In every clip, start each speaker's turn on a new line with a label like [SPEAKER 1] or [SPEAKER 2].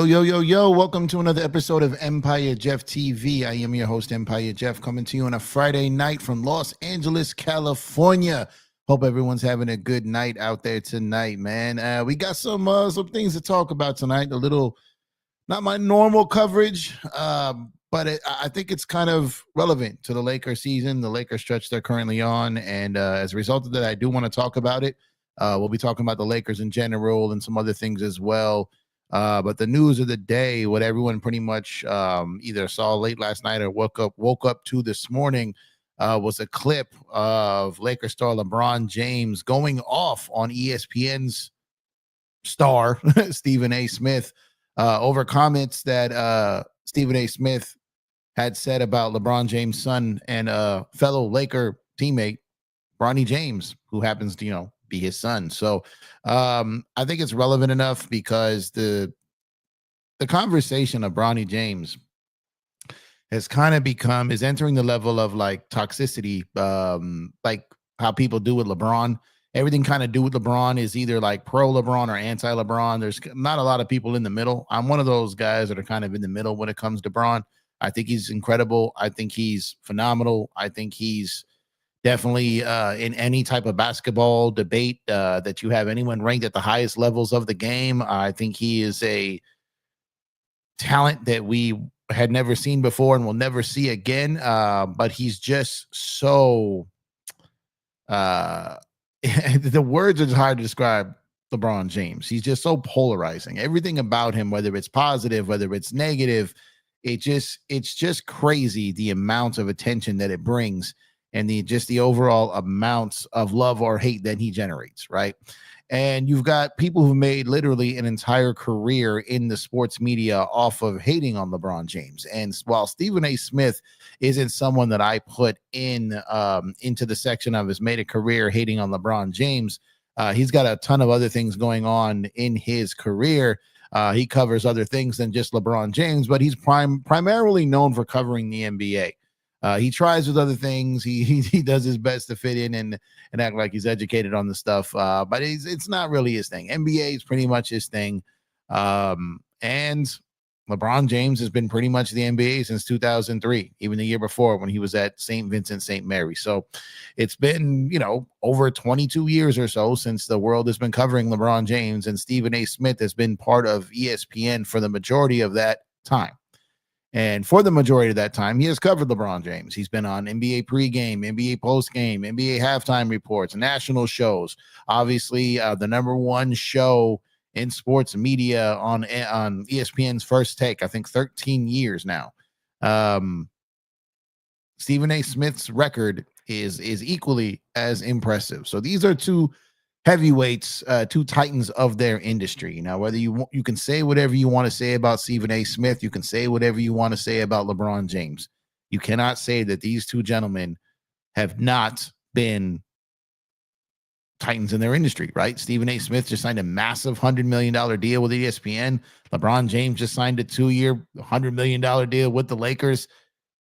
[SPEAKER 1] Yo, yo, yo, yo. Welcome to another episode of Empire Jeff TV. I am your host, Empire Jeff, coming to you on a Friday night from Los Angeles, California. Hope everyone's having a good night out there tonight, man. We got some things to talk about tonight. A little, not my normal coverage, but I think it's kind of relevant to the Lakers season, the Lakers stretch they're currently on. And as a result of that, I do want to talk about it. We'll be talking about the Lakers in general and some other things as well. But the news of the day, what everyone pretty much either saw late last night or woke up to this morning, was a clip of Lakers star LeBron James going off on ESPN's star Stephen A. Smith over comments that Stephen A. Smith had said about LeBron James' son and fellow Laker teammate Bronny James, who happens to be his son. So I think it's relevant enough because the conversation of Bronny James has kind of is entering the level of like toxicity, like how people do with LeBron. Everything kind of do with LeBron is either like pro LeBron or anti LeBron. There's not a lot of people in the middle. I'm one of those guys that are kind of in the middle when it comes to LeBron. I think he's incredible. I think he's phenomenal. I think he's definitely in any type of basketball debate that you have anyone ranked at the highest levels of the game. I think he is a talent that we had never seen before and will never see again. But he's just so the words are hard to describe LeBron James. He's just so polarizing. Everything about him, whether it's positive, whether it's negative, it's just crazy the amount of attention that it brings and the overall amounts of love or hate that he generates, right? And you've got people who made literally an entire career in the sports media off of hating on LeBron James. And while Stephen A. Smith isn't someone that I put into the section of has made a career hating on LeBron James, he's got a ton of other things going on in his career. He covers other things than just LeBron James, but he's primarily known for covering the NBA. He tries with other things. He does his best to fit in and act like he's educated on the stuff. But it's not really his thing. NBA is pretty much his thing. And LeBron James has been pretty much the NBA since 2003, even the year before when he was at St. Vincent, St. Mary. So it's been, over 22 years or so since the world has been covering LeBron James, and Stephen A. Smith has been part of ESPN for the majority of that time. And for the majority of that time, he has covered LeBron James. He's been on NBA pregame, NBA postgame, NBA halftime reports, national shows. Obviously, the number one show in sports media on ESPN's First Take, I think 13 years now. Stephen A. Smith's record is equally as impressive. So these are two heavyweights, two titans of their industry. Now, whether you can say whatever you want to say about Stephen A. Smith, you can say whatever you want to say about LeBron James. You cannot say that these two gentlemen have not been titans in their industry, right? Stephen A. Smith just signed a massive $100 million deal with ESPN. LeBron James just signed a 2-year, $100 million deal with the Lakers.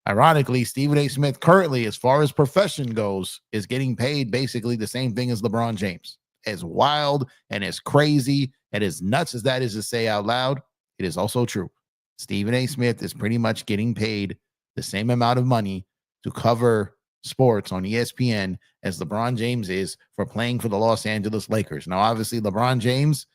[SPEAKER 1] Ironically, Stephen A. Smith currently, as far as profession goes, is getting paid basically the same thing as LeBron James. As wild and as crazy and as nuts as that is to say out loud, it is also true. Stephen A. Smith is pretty much getting paid the same amount of money to cover sports on ESPN as LeBron James is for playing for the Los Angeles Lakers. Now, obviously, LeBron James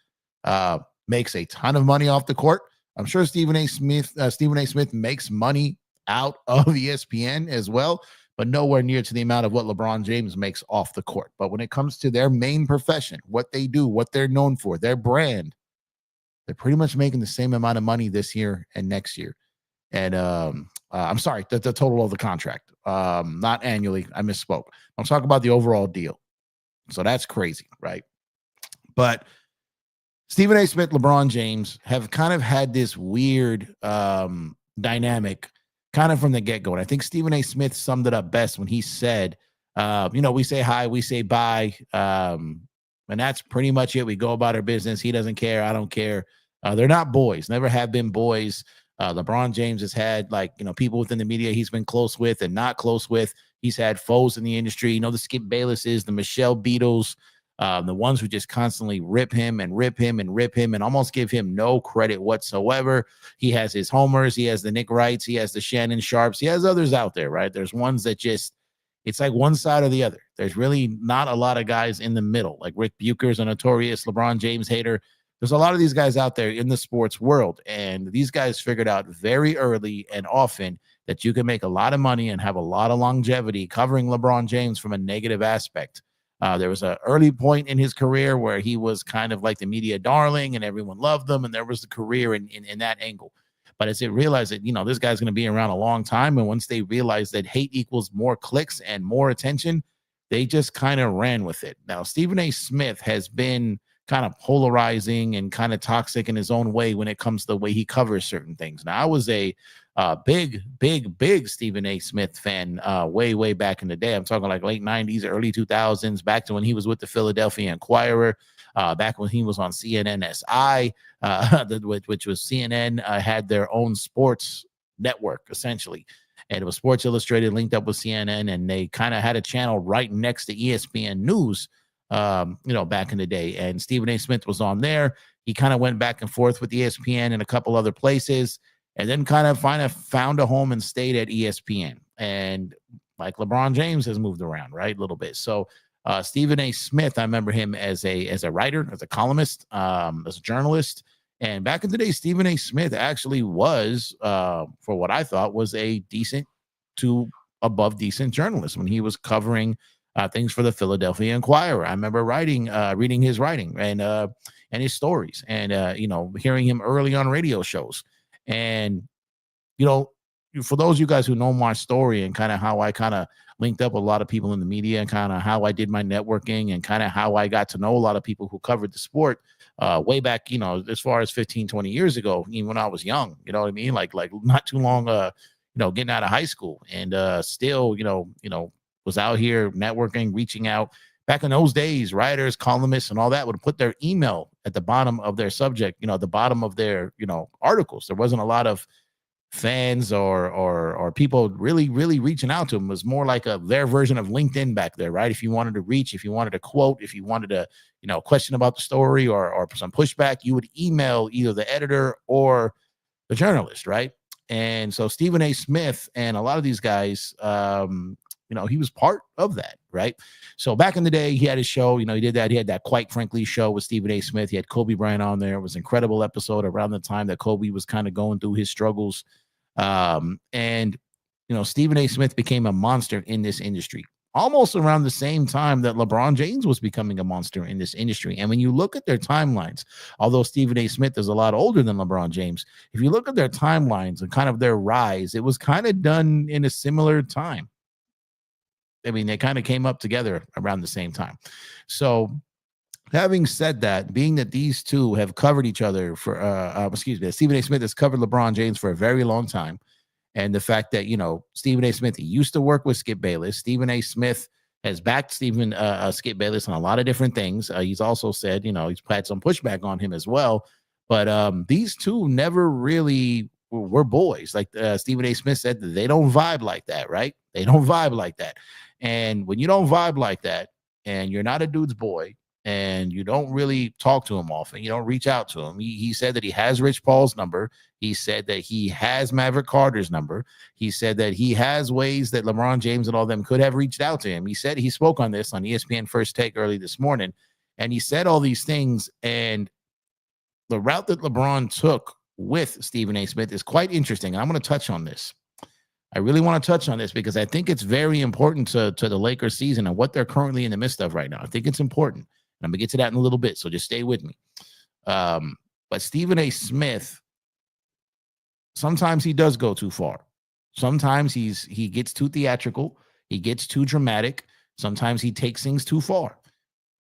[SPEAKER 1] makes a ton of money off the court. I'm sure Stephen A. Smith makes money out of ESPN as well, but nowhere near to the amount of what LeBron James makes off the court. But when it comes to their main profession, what they do, what they're known for, their brand, they're pretty much making the same amount of money this year and next year. And I'm sorry, the total of the contract, not annually. I misspoke. I'm talking about the overall deal. So that's crazy, right? But Stephen A. Smith, LeBron James have kind of had this weird dynamic kind of from the get-go. And I think Stephen A. Smith summed it up best when he said, we say hi, we say bye. And that's pretty much it. We go about our business. He doesn't care. I don't care. They're not boys, never have been boys. LeBron James has had people within the media he's been close with and not close with. He's had foes in the industry. The Skip Baylesses, the Michelle Beatles, The ones who just constantly rip him and rip him and rip him and almost give him no credit whatsoever. He has his homers, he has the Nick Wrights, he has the Shannon Sharps, he has others out there, right? There's ones that just, it's like one side or the other. There's really not a lot of guys in the middle. Like Rick Bucher's a notorious LeBron James hater. There's a lot of these guys out there in the sports world, and these guys figured out very early and often that you can make a lot of money and have a lot of longevity covering LeBron James from a negative aspect. There was an early point in his career where he was kind of like the media darling and everyone loved him, and there was the career in that angle. But as they realized that, this guy's going to be around a long time, and once they realized that hate equals more clicks and more attention, they just kind of ran with it. Now, Stephen A. Smith has been kind of polarizing and kind of toxic in his own way when it comes to the way he covers certain things. Now, I was a big Stephen A. Smith fan way back in the day. I'm talking like late 90s, early 2000s, back to when he was with the Philadelphia Inquirer, back when he was on CNNSI, which was CNN had their own sports network, essentially. And it was Sports Illustrated linked up with CNN, and they kind of had a channel right next to ESPN News, back in the day. And Stephen A. Smith was on there. He kind of went back and forth with ESPN and a couple other places, and then kind of found a home and stayed at ESPN. And like LeBron James has moved around, right, a little bit. So Stephen A. Smith, I remember him as a writer, as a columnist, as a journalist. And back in the day, Stephen A. Smith actually was, for what I thought, was a decent to above decent journalist when he was covering things for the Philadelphia Inquirer. I remember reading his writing and his stories, and hearing him early on radio shows. And for those of you guys who know my story and kind of how I kind of linked up with a lot of people in the media and kind of how I did my networking and kind of how I got to know a lot of people who covered the sport way back, as far as 15, 20 years ago, even when I was young, you know what I mean? Like not too long, getting out of high school, and still, was out here networking, reaching out. Back in those days, writers, columnists, and all that would put their email at the bottom of their subject, at the bottom of their, articles. There wasn't a lot of fans or people really reaching out to them. It was more like their version of LinkedIn back there, right? If you wanted to reach, if you wanted to quote, if you wanted to, question about the story or some pushback, you would email either the editor or the journalist, right? And so Stephen A. Smith and a lot of these guys, he was part of that, right? So back in the day, he had his show, he did that. He had that Quite Frankly show with Stephen A. Smith. He had Kobe Bryant on there. It was an incredible episode around the time that Kobe was kind of going through his struggles. And Stephen A. Smith became a monster in this industry almost around the same time that LeBron James was becoming a monster in this industry. And when you look at their timelines, although Stephen A. Smith is a lot older than LeBron James, if you look at their timelines and kind of their rise, it was kind of done in a similar time. I mean, they kind of came up together around the same time. So having said that, being that these two have covered each other for, Stephen A. Smith has covered LeBron James for a very long time. And the fact that, Stephen A. Smith, he used to work with Skip Bayless. Stephen A. Smith has backed Skip Bayless on a lot of different things. He's also said, he's had some pushback on him as well. But these two never really were boys. Like Stephen A. Smith said, they don't vibe like that, right? They don't vibe like that. And when you don't vibe like that, and you're not a dude's boy, and you don't really talk to him often, you don't reach out to him. He said that he has Rich Paul's number. He said that he has Maverick Carter's number. He said that he has ways that LeBron James and all them could have reached out to him. He said he spoke on this on ESPN First Take early this morning, and he said all these things. And the route that LeBron took with Stephen A. Smith is quite interesting. I'm going to touch on this. I really want to touch on this because I think it's very important to the Lakers season and what they're currently in the midst of right now. I think it's important. And I'm going to get to that in a little bit, so just stay with me. But Stephen A. Smith, sometimes he does go too far. Sometimes he gets too theatrical. He gets too dramatic. Sometimes he takes things too far.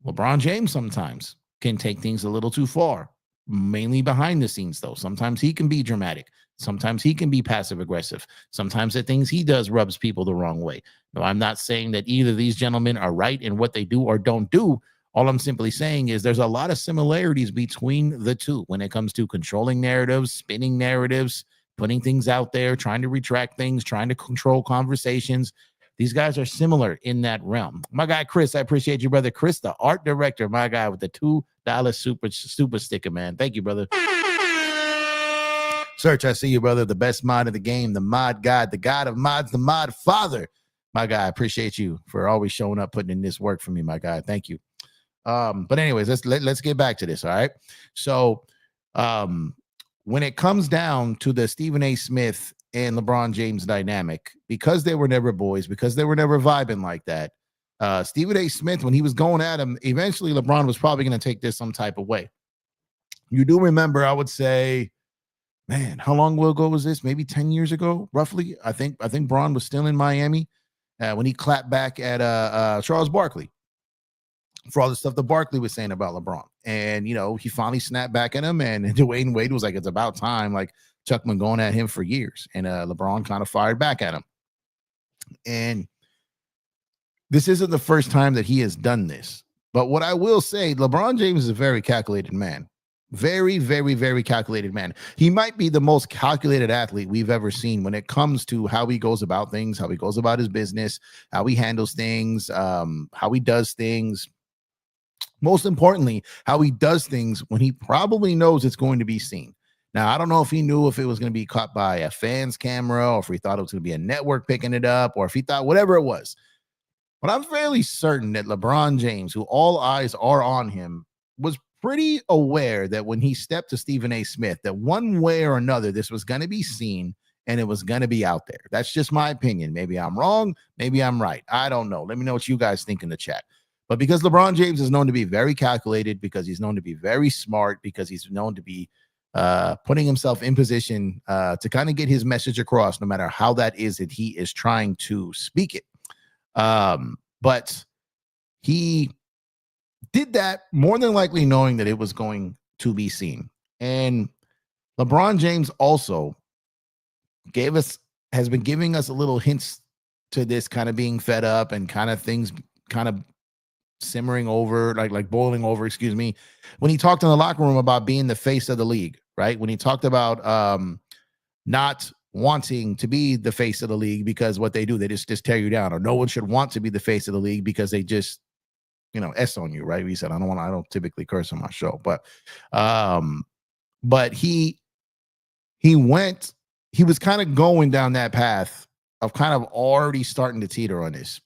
[SPEAKER 1] LeBron James sometimes can take things a little too far, mainly behind the scenes, though. Sometimes he can be dramatic. Sometimes he can be passive aggressive. Sometimes the things he does rubs people the wrong way. No, I'm not saying that either of these gentlemen are right in what they do or don't do. All I'm simply saying is there's a lot of similarities between the two when it comes to controlling narratives, spinning narratives, putting things out there, trying to retract things, trying to control conversations. These guys are similar in that realm. My guy Chris, I appreciate you, brother. Chris, the art director, my guy with the $2 super sticker, man. Thank you, brother. Search, I see you, brother. The best mod of the game, the mod god, the god of mods, the mod father. My guy, I appreciate you for always showing up, putting in this work for me, my guy. Thank you. But anyways, let's get back to this. All right. So when it comes down to the Stephen A. Smith and LeBron James dynamic, because they were never boys, because they were never vibing like that, Stephen A. Smith, when he was going at him, eventually LeBron was probably going to take this some type of way. You do remember, I would say, man, how long ago was this? Maybe 10 years ago, roughly. I think Bron was still in Miami when he clapped back at Charles Barkley for all the stuff that Barkley was saying about LeBron. And, you know, he finally snapped back at him, and Dwayne Wade was like, it's about time. Like, Chuck been going at him for years, and LeBron kind of fired back at him. And this isn't the first time that he has done this. But what I will say, LeBron James is a very calculated man. Very, very, very calculated man. He might be the most calculated athlete we've ever seen when it comes to how he goes about things, how he goes about his business, how he handles things, how he does things. Most importantly, how he does things when he probably knows it's going to be seen. Now, I don't know if he knew if it was going to be caught by a fan's camera, or if he thought it was going to be a network picking it up, or if he thought whatever it was. But I'm fairly certain that LeBron James, who all eyes are on him, was pretty aware that when he stepped to Stephen A. Smith, that one way or another, this was going to be seen and it was going to be out there. That's just my opinion. Maybe I'm wrong. Maybe I'm right. I don't know. Let me know what you guys think in the chat. But because LeBron James is known to be very calculated, because he's known to be very smart, because he's known to be putting himself in position to kind of get his message across, no matter how that is that he is trying to speak it. But he did that more than likely knowing that it was going to be seen. And LeBron James also has been giving us a little hints to this kind of being fed up and kind of things kind of simmering over, like boiling over, excuse me, when he talked in the locker room about being the face of the league, right? When he talked about not wanting to be the face of the league because what they do, they just tear you down, or no one should want to be the face of the league because they just, you know, S on you, right? He said, I don't typically curse on my show, but he was kind of going down that path of kind of already starting to teeter on this.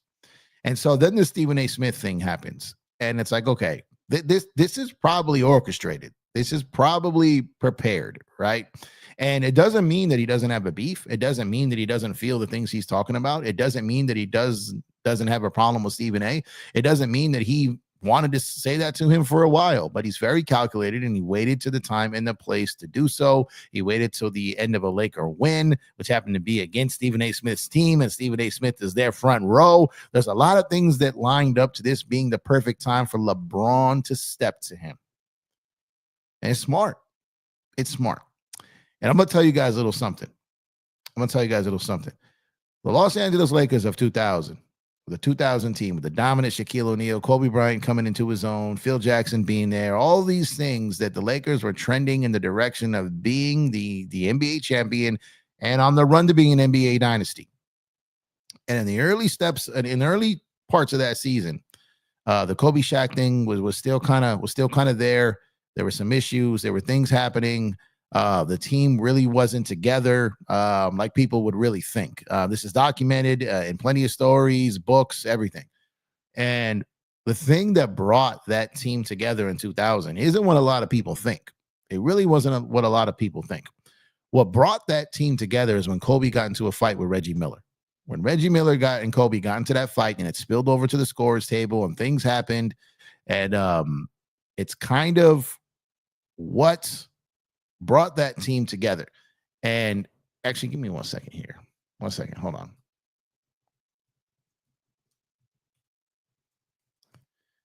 [SPEAKER 1] And so then the Stephen A. Smith thing happens, and it's like, okay, this is probably orchestrated. This is probably prepared, right? And it doesn't mean that he doesn't have a beef. It doesn't mean that he doesn't feel the things he's talking about. It doesn't mean that he doesn't have a problem with Stephen A. It doesn't mean that he wanted to say that to him for a while, but he's very calculated, and he waited to the time and the place to do so. He waited till the end of a Laker win, which happened to be against Stephen A. Smith's team, and Stephen A. Smith is their front row. There's a lot of things that lined up to this being the perfect time for LeBron to step to him. And it's smart. It's smart. And I'm going to tell you guys a little something. The Los Angeles Lakers of 2000, the 2000 team with the dominant Shaquille O'Neal, Kobe Bryant coming into his own, Phil Jackson being there, all these things that the Lakers were trending in the direction of being the NBA champion and on the run to being an NBA dynasty. And in the early parts of that season, the Kobe Shaq thing was still kind of there. There were some issues. There were things happening. The team really wasn't together like people would really think. This is documented in plenty of stories, books, everything. And the thing that brought that team together in 2000 isn't what a lot of people think. It really wasn't what a lot of people think. What brought that team together is when Kobe got into a fight with Reggie Miller. When Reggie Miller and Kobe got into that fight, and it spilled over to the scorer's table, and things happened. And it's kind of what brought that team together. And actually, give me 1 second here. 1 second. Hold on.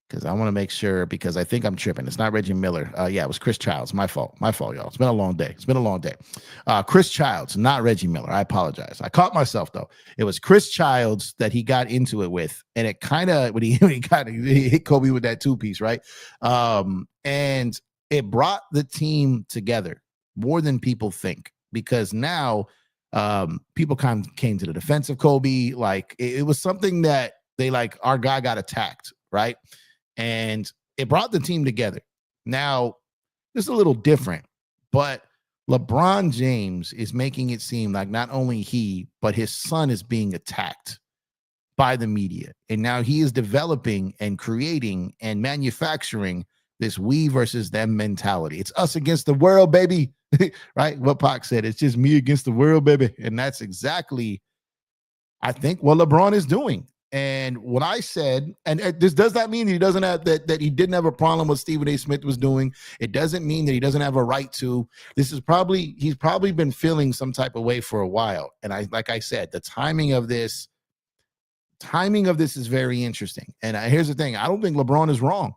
[SPEAKER 1] Because I want to make sure, because I think I'm tripping. It's not Reggie Miller. Yeah, it was Chris Childs. My fault, y'all. It's been a long day. Chris Childs, not Reggie Miller. I apologize. I caught myself, though. It was Chris Childs that he got into it with. And it kind of, when he hit Kobe with that two-piece, right? And it brought the team together more than people think, because now People kind of came to the defense of Kobe. Like it was something that they like, our guy got attacked, right? And it brought the team together. Now, it's a little different, but LeBron James is making it seem like not only he, but his son is being attacked by the media. And now he is developing and creating and manufacturing this we versus them mentality. It's us against the world, baby. Right? What Pac said, it's just me against the world, baby. And that's exactly, I think, what LeBron is doing. And what I said, and this does not mean he doesn't have that he didn't have a problem with Stephen A. Smith was doing. It doesn't mean that he doesn't have a right to. He's probably been feeling some type of way for a while. And like I said, the timing of this is very interesting. And here's the thing: I don't think LeBron is wrong.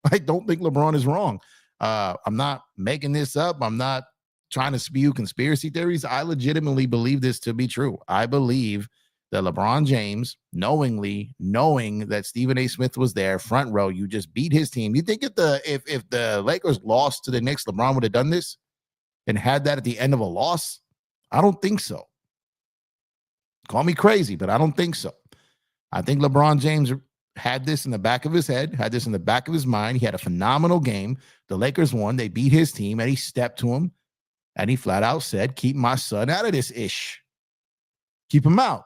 [SPEAKER 1] I don't think LeBron is wrong. I'm not making this up. I'm not trying to spew conspiracy theories. I legitimately believe this to be true. I believe that LeBron James, knowing that Stephen A. Smith was there, front row, you just beat his team. You think if the Lakers lost to the Knicks, LeBron would have done this and had that at the end of a loss? I don't think so. Call me crazy, but I don't think so. I think LeBron James had this in the back of his head, had this in the back of his mind. He had a phenomenal game. The Lakers won. They beat his team, and he stepped to him, and he flat out said, keep my son out of this ish. Keep him out.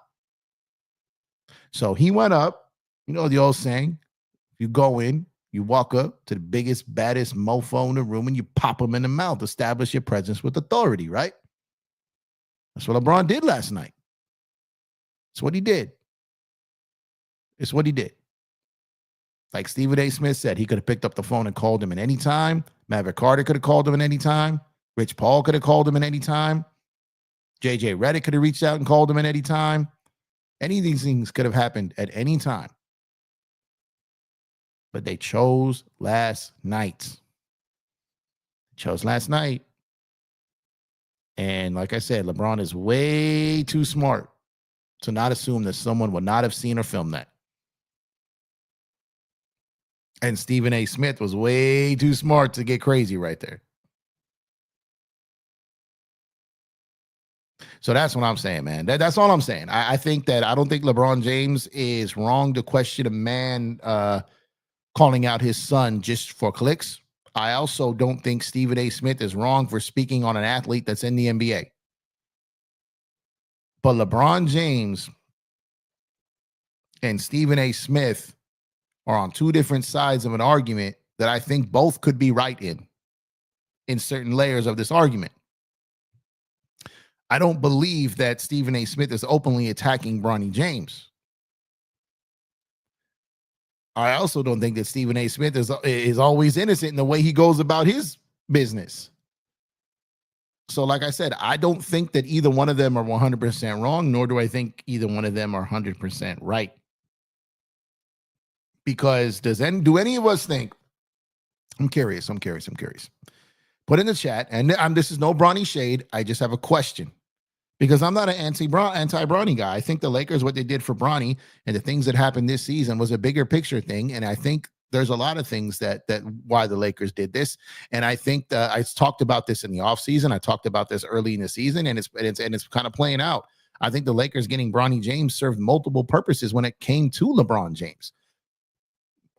[SPEAKER 1] So he went up, you know the old saying, you go in, you walk up to the biggest, baddest mofo in the room and you pop him in the mouth, establish your presence with authority, right? That's what LeBron did last night. It's what he did. It's what he did. Like Stephen A. Smith said, he could have picked up the phone and called him at any time. Maverick Carter could have called him at any time. Rich Paul could have called him at any time. JJ Redick could have reached out and called him at any time. Any of these things could have happened at any time. But they chose last night. And like I said, LeBron is way too smart to not assume that someone would not have seen or filmed that. And Stephen A. Smith was way too smart to get crazy right there. So that's what I'm saying, man. That's all I'm saying. I think that I don't think LeBron James is wrong to question a man calling out his son just for clicks. I also don't think Stephen A. Smith is wrong for speaking on an athlete that's in the NBA. But LeBron James and Stephen A. Smith are on two different sides of an argument that I think both could be right in certain layers of this argument. I don't believe that Stephen A. Smith is openly attacking Bronny James. I also don't think that Stephen A. Smith is always innocent in the way he goes about his business. So like I said, I don't think that either one of them are 100% wrong, nor do I think either one of them are 100% right. Because do any of us think, I'm curious. Put in the chat, and this is no Bronny shade. I just have a question. Because I'm not an anti-Bronny guy. I think the Lakers, what they did for Bronny and the things that happened this season was a bigger picture thing. And I think there's a lot of things that why the Lakers did this. And I think that I talked about this in the offseason. I talked about this early in the season, and it's kind of playing out. I think the Lakers getting Bronny James served multiple purposes when it came to LeBron James.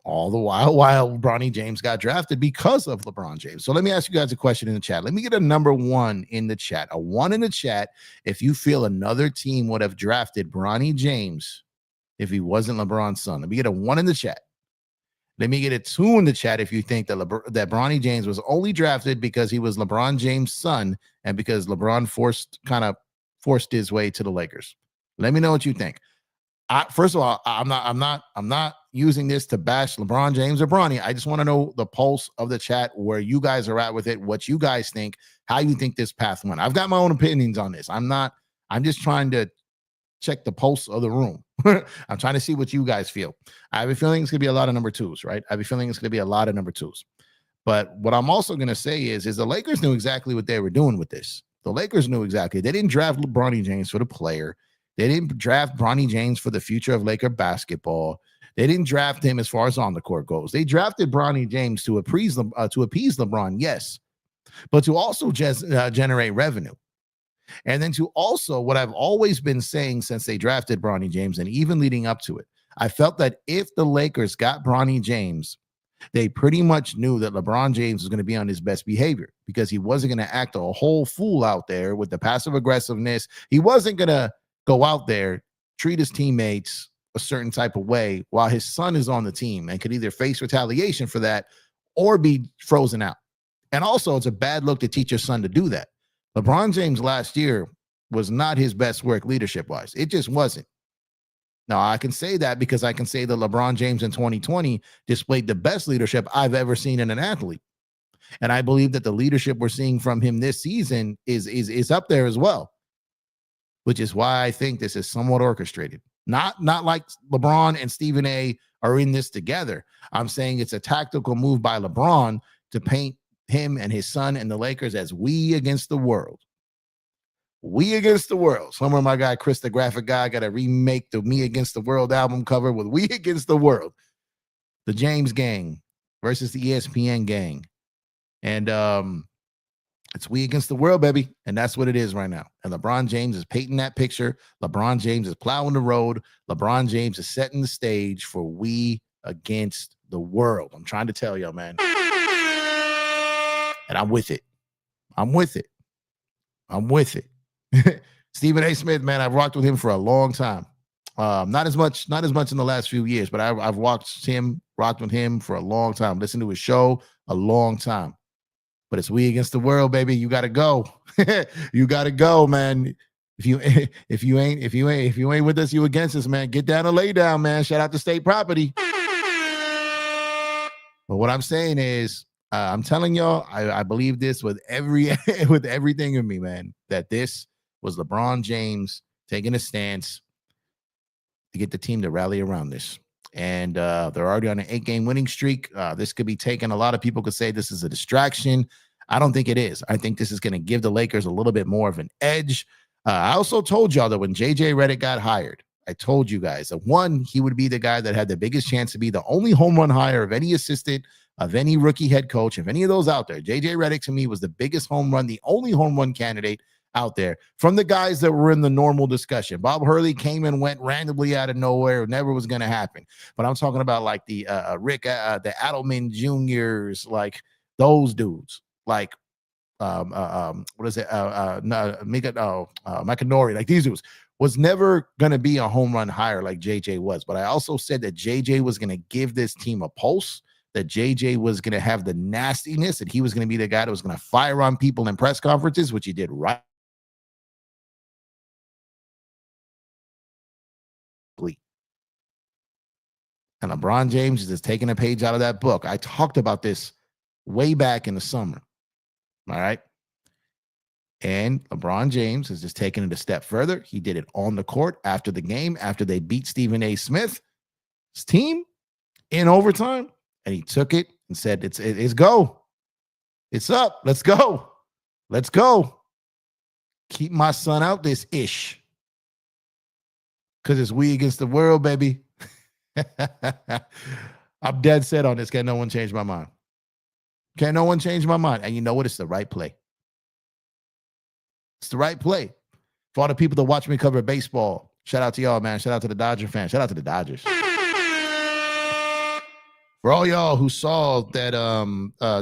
[SPEAKER 1] All the while Bronny James got drafted because of LeBron James. So let me ask you guys a question in the chat. Let me get a number 1 in the chat. A 1 in the chat if you feel another team would have drafted Bronny James if he wasn't LeBron's son. Let me get a 1 in the chat. Let me get a 2 in the chat if you think that Bronny James was only drafted because he was LeBron James' son and because LeBron forced his way to the Lakers. Let me know what you think. First of all, I'm not using this to bash LeBron James or Bronny. I just want to know the pulse of the chat, where you guys are at with it, what you guys think, how you think this path went. I've got my own opinions on this. I'm just trying to check the pulse of the room. I'm trying to see what you guys feel. I have a feeling it's going to be a lot of number 2s, right? I have a feeling it's going to be a lot of number 2s. But what I'm also going to say is the Lakers knew exactly what they were doing with this. The Lakers knew exactly. They didn't draft Bronny James for the player. They didn't draft Bronny James for the future of Laker basketball. They didn't draft him as far as on the court goes. They drafted Bronny James to appease LeBron, yes, but to also just generate revenue. And then to also what I've always been saying since they drafted Bronny James and even leading up to it, I felt that if the Lakers got Bronny James, they pretty much knew that LeBron James was going to be on his best behavior because he wasn't going to act a whole fool out there with the passive aggressiveness. He wasn't going to go out there, treat his teammates a certain type of way while his son is on the team and could either face retaliation for that or be frozen out. And also, it's a bad look to teach your son to do that. LeBron James last year was not his best work leadership-wise. It just wasn't. Now, I can say that because I can say that LeBron James in 2020 displayed the best leadership I've ever seen in an athlete. And I believe that the leadership we're seeing from him this season is up there as well, which is why I think this is somewhat orchestrated. Not like LeBron and Stephen A are in this together. I'm saying it's a tactical move by LeBron to paint him and his son and the Lakers as we against the world. We against the world. Somewhere my guy Chris, the graphic guy, got to remake the Me Against the World album cover with We Against the World. The James gang versus the ESPN gang. And it's we against the world, baby. And that's what it is right now. And LeBron James is painting that picture. LeBron James is plowing the road. LeBron James is setting the stage for we against the world. I'm trying to tell y'all, man. And I'm with it. I'm with it. I'm with it. Stephen A. Smith, man, I've rocked with him for a long time. Not as much in the last few years, but I've rocked with him for a long time. Listened to his show a long time. But it's we against the world, baby. You gotta go. You gotta go, man. If you ain't with us, you against us, man. Get down and lay down, man. Shout out to state property. But what I'm saying is, I'm telling y'all, I believe this with everything in me, man, that this was LeBron James taking a stance to get the team to rally around this. And they're already on an 8-game winning streak. This could be taken. A lot of people could say this is a distraction. I don't think it is. I think this is going to give the Lakers a little bit more of an edge. I also told y'all that when JJ Redick got hired, I told you guys that one, he would be the guy that had the biggest chance to be the only home run hire of any assistant, of any rookie head coach, of any of those out there. JJ Redick to me was the biggest home run, the only home run candidate out there from the guys that were in the normal discussion. Bob Hurley came and went randomly out of nowhere. Never was going to happen. But I'm talking about like the the Adelman Juniors, like those dudes, like what is it? Macanori, like these dudes was never going to be a home run hire like JJ was. But I also said that JJ was going to give this team a pulse, that JJ was going to have the nastiness, that he was going to be the guy that was going to fire on people in press conferences, which he did right. And LeBron James is just taking a page out of that book. I talked about this way back in the summer. All right. And LeBron James is just taking it a step further. He did it on the court after the game, after they beat Stephen A. Smith's team in overtime. And he took it and said, it's go. It's up. Let's go. Let's go. Keep my son out this ish. Because it's we against the world, baby. I'm dead set on this. Can't no one change my mind. Can't no one change my mind. And you know what? It's the right play. It's the right play. For all the people that watch me cover baseball, shout out to y'all, man. Shout out to the Dodger fans. Shout out to the Dodgers. For all y'all who saw that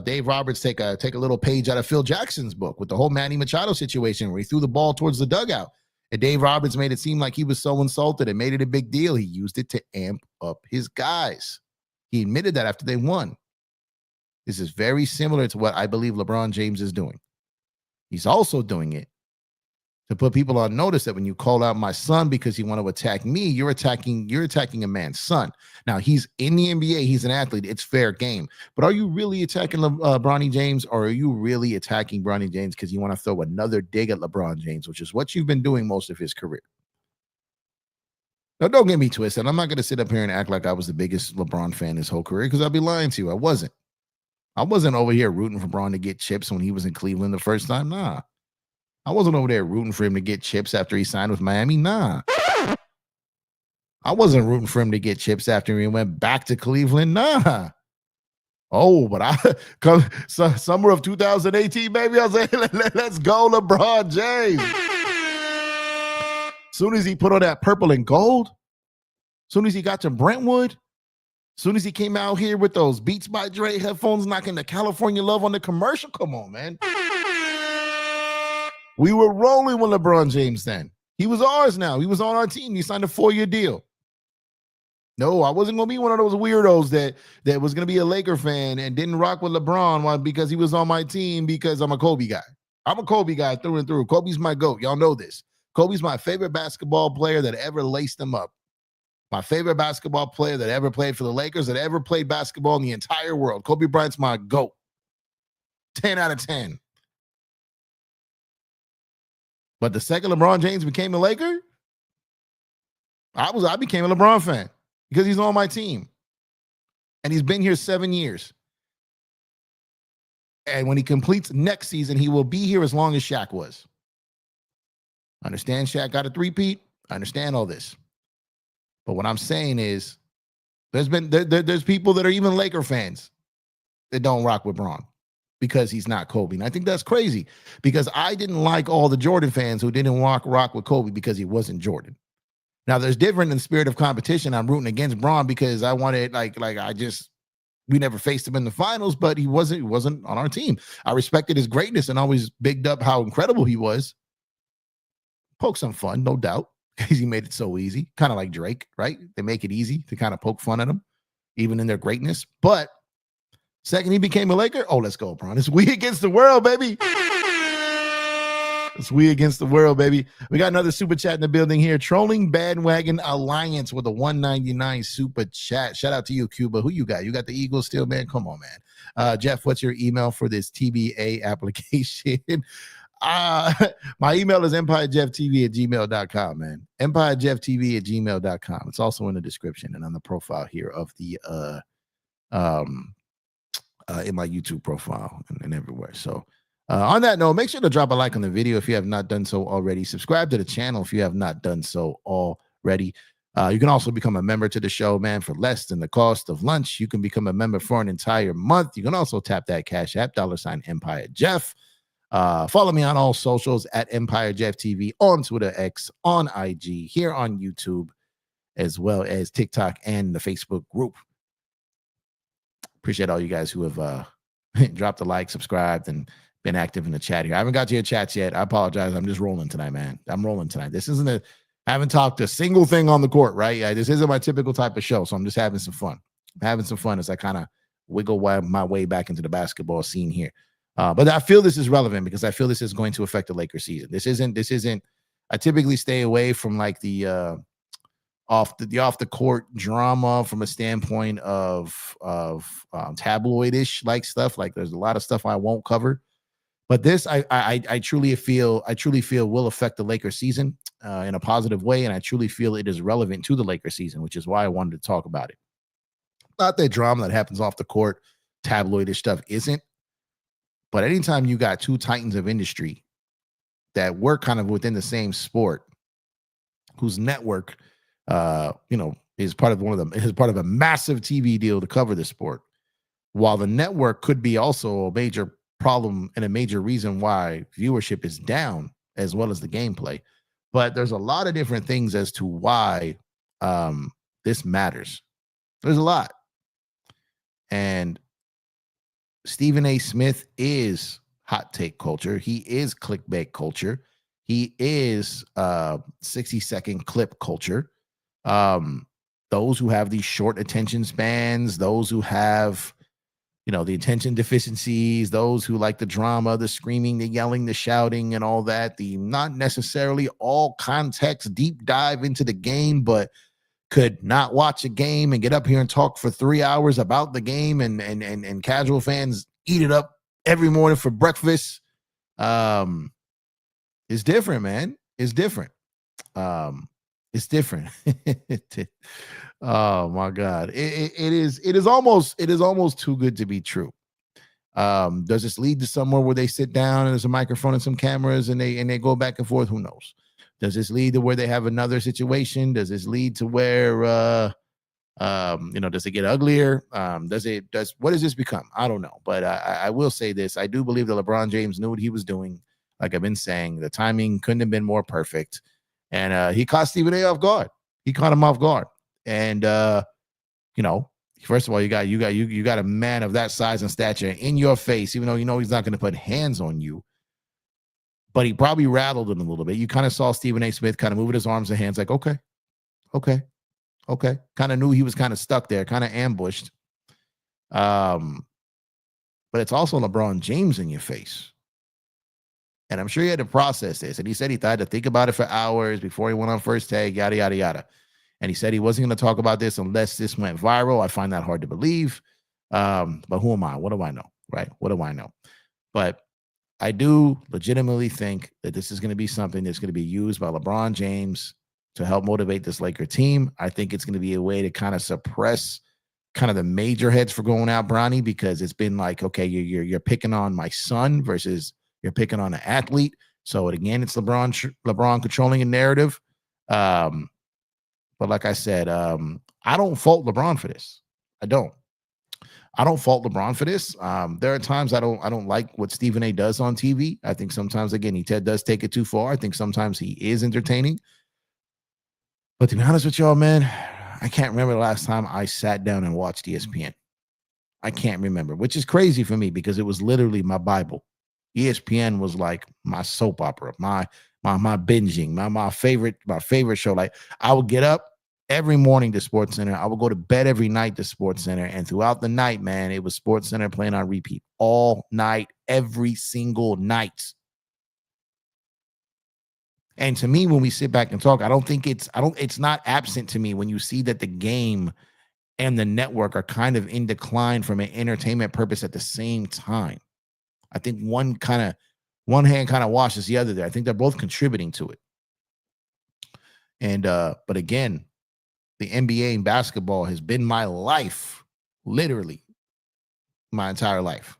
[SPEAKER 1] Dave Roberts take a little page out of Phil Jackson's book with the whole Manny Machado situation where he threw the ball towards the dugout. And Dave Roberts made it seem like he was so insulted and made it a big deal. He used it to amp up his guys. He admitted that after they won. This is very similar to what I believe LeBron James is doing. He's also doing it to put people on notice that when you call out my son because you want to attack me, you're attacking a man's son. Now, he's in the NBA. He's an athlete. It's fair game. But are you really attacking Bronny James, or are you really attacking Bronny James because you want to throw another dig at LeBron James, which is what you've been doing most of his career? Now, don't get me twisted. I'm not going to sit up here and act like I was the biggest LeBron fan his whole career because I'll be lying to you. I wasn't. I wasn't over here rooting for Bron to get chips when he was in Cleveland the first time. Nah. I wasn't over there rooting for him to get chips after he signed with Miami. Nah. I wasn't rooting for him to get chips after he went back to Cleveland. Nah. Oh, but summer of 2018, baby, I was like, let's go LeBron James. Soon as he put on that purple and gold, soon as he got to Brentwood, soon as he came out here with those Beats by Dre headphones knocking the California Love on the commercial, come on, man. We were rolling with LeBron James then. He was ours now. He was on our team. He signed a 4-year deal. No, I wasn't going to be one of those weirdos that was going to be a Laker fan and didn't rock with LeBron because he was on my team because I'm a Kobe guy. I'm a Kobe guy through and through. Kobe's my GOAT. Y'all know this. Kobe's my favorite basketball player that ever laced him up. My favorite basketball player that ever played for the Lakers, that ever played basketball in the entire world. Kobe Bryant's my GOAT. 10 out of 10. But the second LeBron James became a Laker, I became a LeBron fan because he's on my team. And he's been here 7 years. And when he completes next season, he will be here as long as Shaq was. Understand Shaq got a three-peat? I understand all this. But what I'm saying is there's people that are even Laker fans that don't rock with Bron because he's not Kobe. And I think that's crazy because I didn't like all the Jordan fans who didn't rock with Kobe because he wasn't Jordan. Now, there's different in the spirit of competition. I'm rooting against Bron because I wanted, we never faced him in the finals, but he wasn't on our team. I respected his greatness and always bigged up how incredible he was. Poke some fun, no doubt, because he made it so easy. Kind of like Drake, right? They make it easy to kind of poke fun at him, even in their greatness. But second he became a Laker, oh, let's go, Bron. It's we against the world, baby. It's we against the world, baby. We got another super chat in the building here. Trolling Bandwagon Alliance with a $1.99 super chat. Shout out to you, Cuba. Who you got? You got the Eagles still, man? Come on, man. Jeff, what's your email for this TBA application? My email is empirejefftv@gmail.com, man. empirejefftv@gmail.com. It's also in the description and on the profile here of the in my YouTube profile and everywhere. So on that note, make sure to drop a like on the video if you have not done so already. Subscribe to the channel if you have not done so already. You can also become a member to the show, man, for less than the cost of lunch. You can become a member for an entire month. You can also tap that Cash App, $Empire Jeff. Follow me on all socials at Empire Jeff TV on Twitter, X, on IG, here on YouTube, as well as TikTok and the Facebook group. Appreciate all you guys who have dropped a like, subscribed, and been active in the chat here. I haven't got to your chats yet. I apologize. I'm just rolling tonight, man. I'm rolling tonight. This isn't I haven't talked a single thing on the court, right? This isn't my typical type of show, so I'm just having some fun. I'm having some fun as I kind of wiggle my way back into the basketball scene here. But I feel this is relevant because I feel this is going to affect the Lakers season. This isn't. I typically stay away from like the off the court drama from a standpoint of tabloidish like stuff. Like there's a lot of stuff I won't cover. But this, I truly feel will affect the Lakers season in a positive way, and I truly feel it is relevant to the Lakers season, which is why I wanted to talk about it. Not that drama that happens off the court, tabloidish stuff isn't, but anytime you got two titans of industry that work kind of within the same sport, whose network, is part of a massive TV deal to cover the sport, while the network could be also a major problem and a major reason why viewership is down as well as the gameplay. But there's a lot of different things as to why this matters. There's a lot. And Stephen A. Smith is hot take culture. He is clickbait culture. He is 60-second clip culture. Those who have these short attention spans, those who have the attention deficiencies, those who like the drama, the screaming, the yelling, the shouting, and all that, the not necessarily all context deep dive into the game, but could not watch a game and get up here and talk for 3 hours about the game, and casual fans eat it up every morning for breakfast. It's different, man. It's different. It's different. Oh my God. It is almost too good to be true. Does this lead to somewhere where they sit down and there's a microphone and some cameras and they go back and forth? Who knows? Does this lead to where they have another situation? Does this lead to where does it get uglier? What does this become? I don't know. But I will say this. I do believe that LeBron James knew what he was doing. Like I've been saying, the timing couldn't have been more perfect. And he caught Stephen A off guard. He caught him off guard. And you know, first of all, you got a man of that size and stature in your face, even though you know he's not going to put hands on you. But he probably rattled him a little bit. You kind of saw Stephen A. Smith kind of moving his arms and hands like, okay, okay, okay. Kind of knew he was kind of stuck there, kind of ambushed. But it's also LeBron James in your face. And I'm sure he had to process this. And he said he had to think about it for hours before he went on First Take, yada, yada, yada. And he said he wasn't going to talk about this unless this went viral. I find that hard to believe. But who am I? What do I know? Right? What do I know? But I do legitimately think that this is going to be something that's going to be used by LeBron James to help motivate this Laker team. I think it's going to be a way to kind of suppress kind of the major heads for going out, Bronny, because it's been like, okay, you're picking on my son versus you're picking on an athlete. So again, it's LeBron controlling a narrative. But like I said, I don't fault LeBron for this. I don't fault LeBron for this. There are times I don't like what Stephen A does on TV. I think sometimes, again, he does take it too far. I think sometimes he is entertaining. But to be honest with y'all, man, I can't remember the last time I sat down and watched ESPN. I can't remember, which is crazy for me because it was literally my Bible. ESPN was like my soap opera, my binging, my favorite show. Like I would get up every morning to Sports Center. I would go to bed every night to Sports Center. And throughout the night, man, it was Sports Center playing on repeat all night, every single night. And to me, when we sit back and talk, it's not absent to me when you see that the game and the network are kind of in decline from an entertainment purpose at the same time. I think one hand kind of washes the other there. I think they're both contributing to it. And but again, the NBA and basketball has been my life, literally my entire life.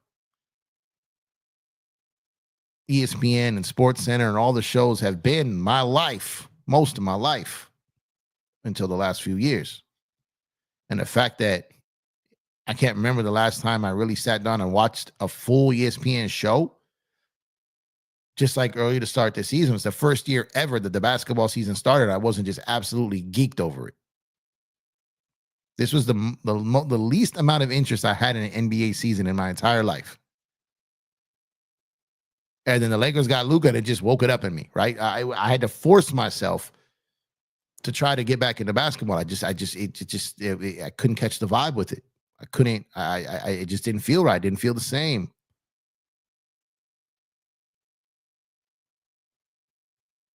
[SPEAKER 1] ESPN and Sports Center and all the shows have been my life, most of my life, until the last few years. And the fact that I can't remember the last time I really sat down and watched a full ESPN show, just like earlier to start the season, it's the first year ever that the basketball season started. I wasn't just absolutely geeked over it. This was the least amount of interest I had in an NBA season in my entire life. And then the Lakers got Luka and it just woke it up in me, right? I had to force myself to try to get back into basketball. I couldn't catch the vibe with it. I couldn't, it just didn't feel right. Didn't feel the same.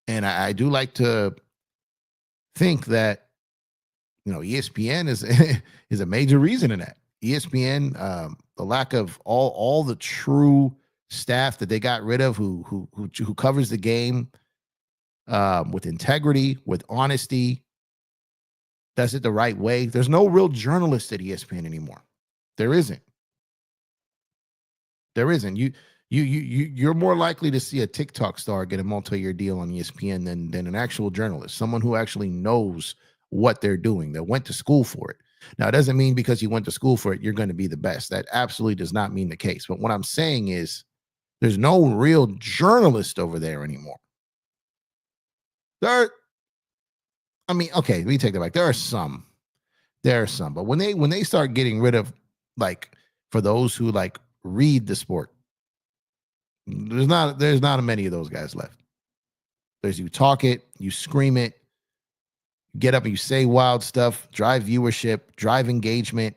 [SPEAKER 1] And I do like to think that, you know, ESPN is a major reason in that. ESPN, the lack of all the true staff that they got rid of who covers the game with integrity, with honesty, does it the right way. There's no real journalist at ESPN anymore. There isn't. You're more likely to see a TikTok star get a multi-year deal on ESPN than an actual journalist, someone who actually knows what they're doing, that went to school for it. Now, it doesn't mean because you went to school for it, you're going to be the best. That absolutely does not mean the case. But what I'm saying is there's no real journalist over there anymore. Okay, let me take that back. There are some, but when they start getting rid of, like, for those who like read the sport, there's not many of those guys left. There's you talk it, you scream it, get up and you say wild stuff, drive viewership, drive engagement,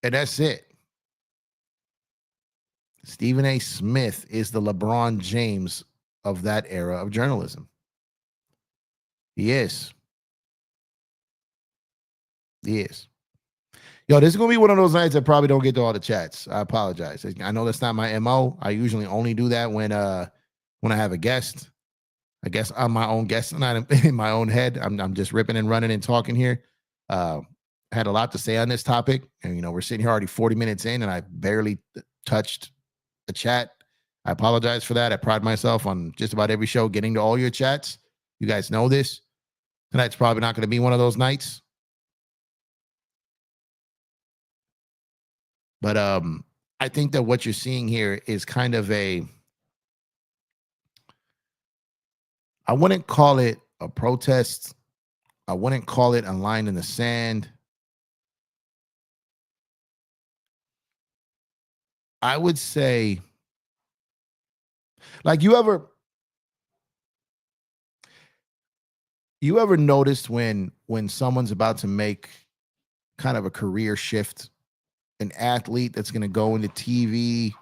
[SPEAKER 1] and that's it. Stephen A. Smith is the LeBron James of that era of journalism. He is. He is. Yo, this is going to be one of those nights I probably don't get to all the chats. I apologize. I know that's not my MO. I usually only do that when I have a guest. I guess I'm my own guest, not in my own head. I'm just ripping and running and talking here. I had a lot to say on this topic, and you know we're sitting here already 40 minutes in, and I barely touched the chat. I apologize for that. I pride myself on just about every show getting to all your chats. You guys know this. Tonight's probably not going to be one of those nights. But I think that what you're seeing here is kind of I wouldn't call it a protest. I wouldn't call it a line in the sand. I would say, like, you ever noticed when someone's about to make kind of a career shift, an athlete that's going to go into TV,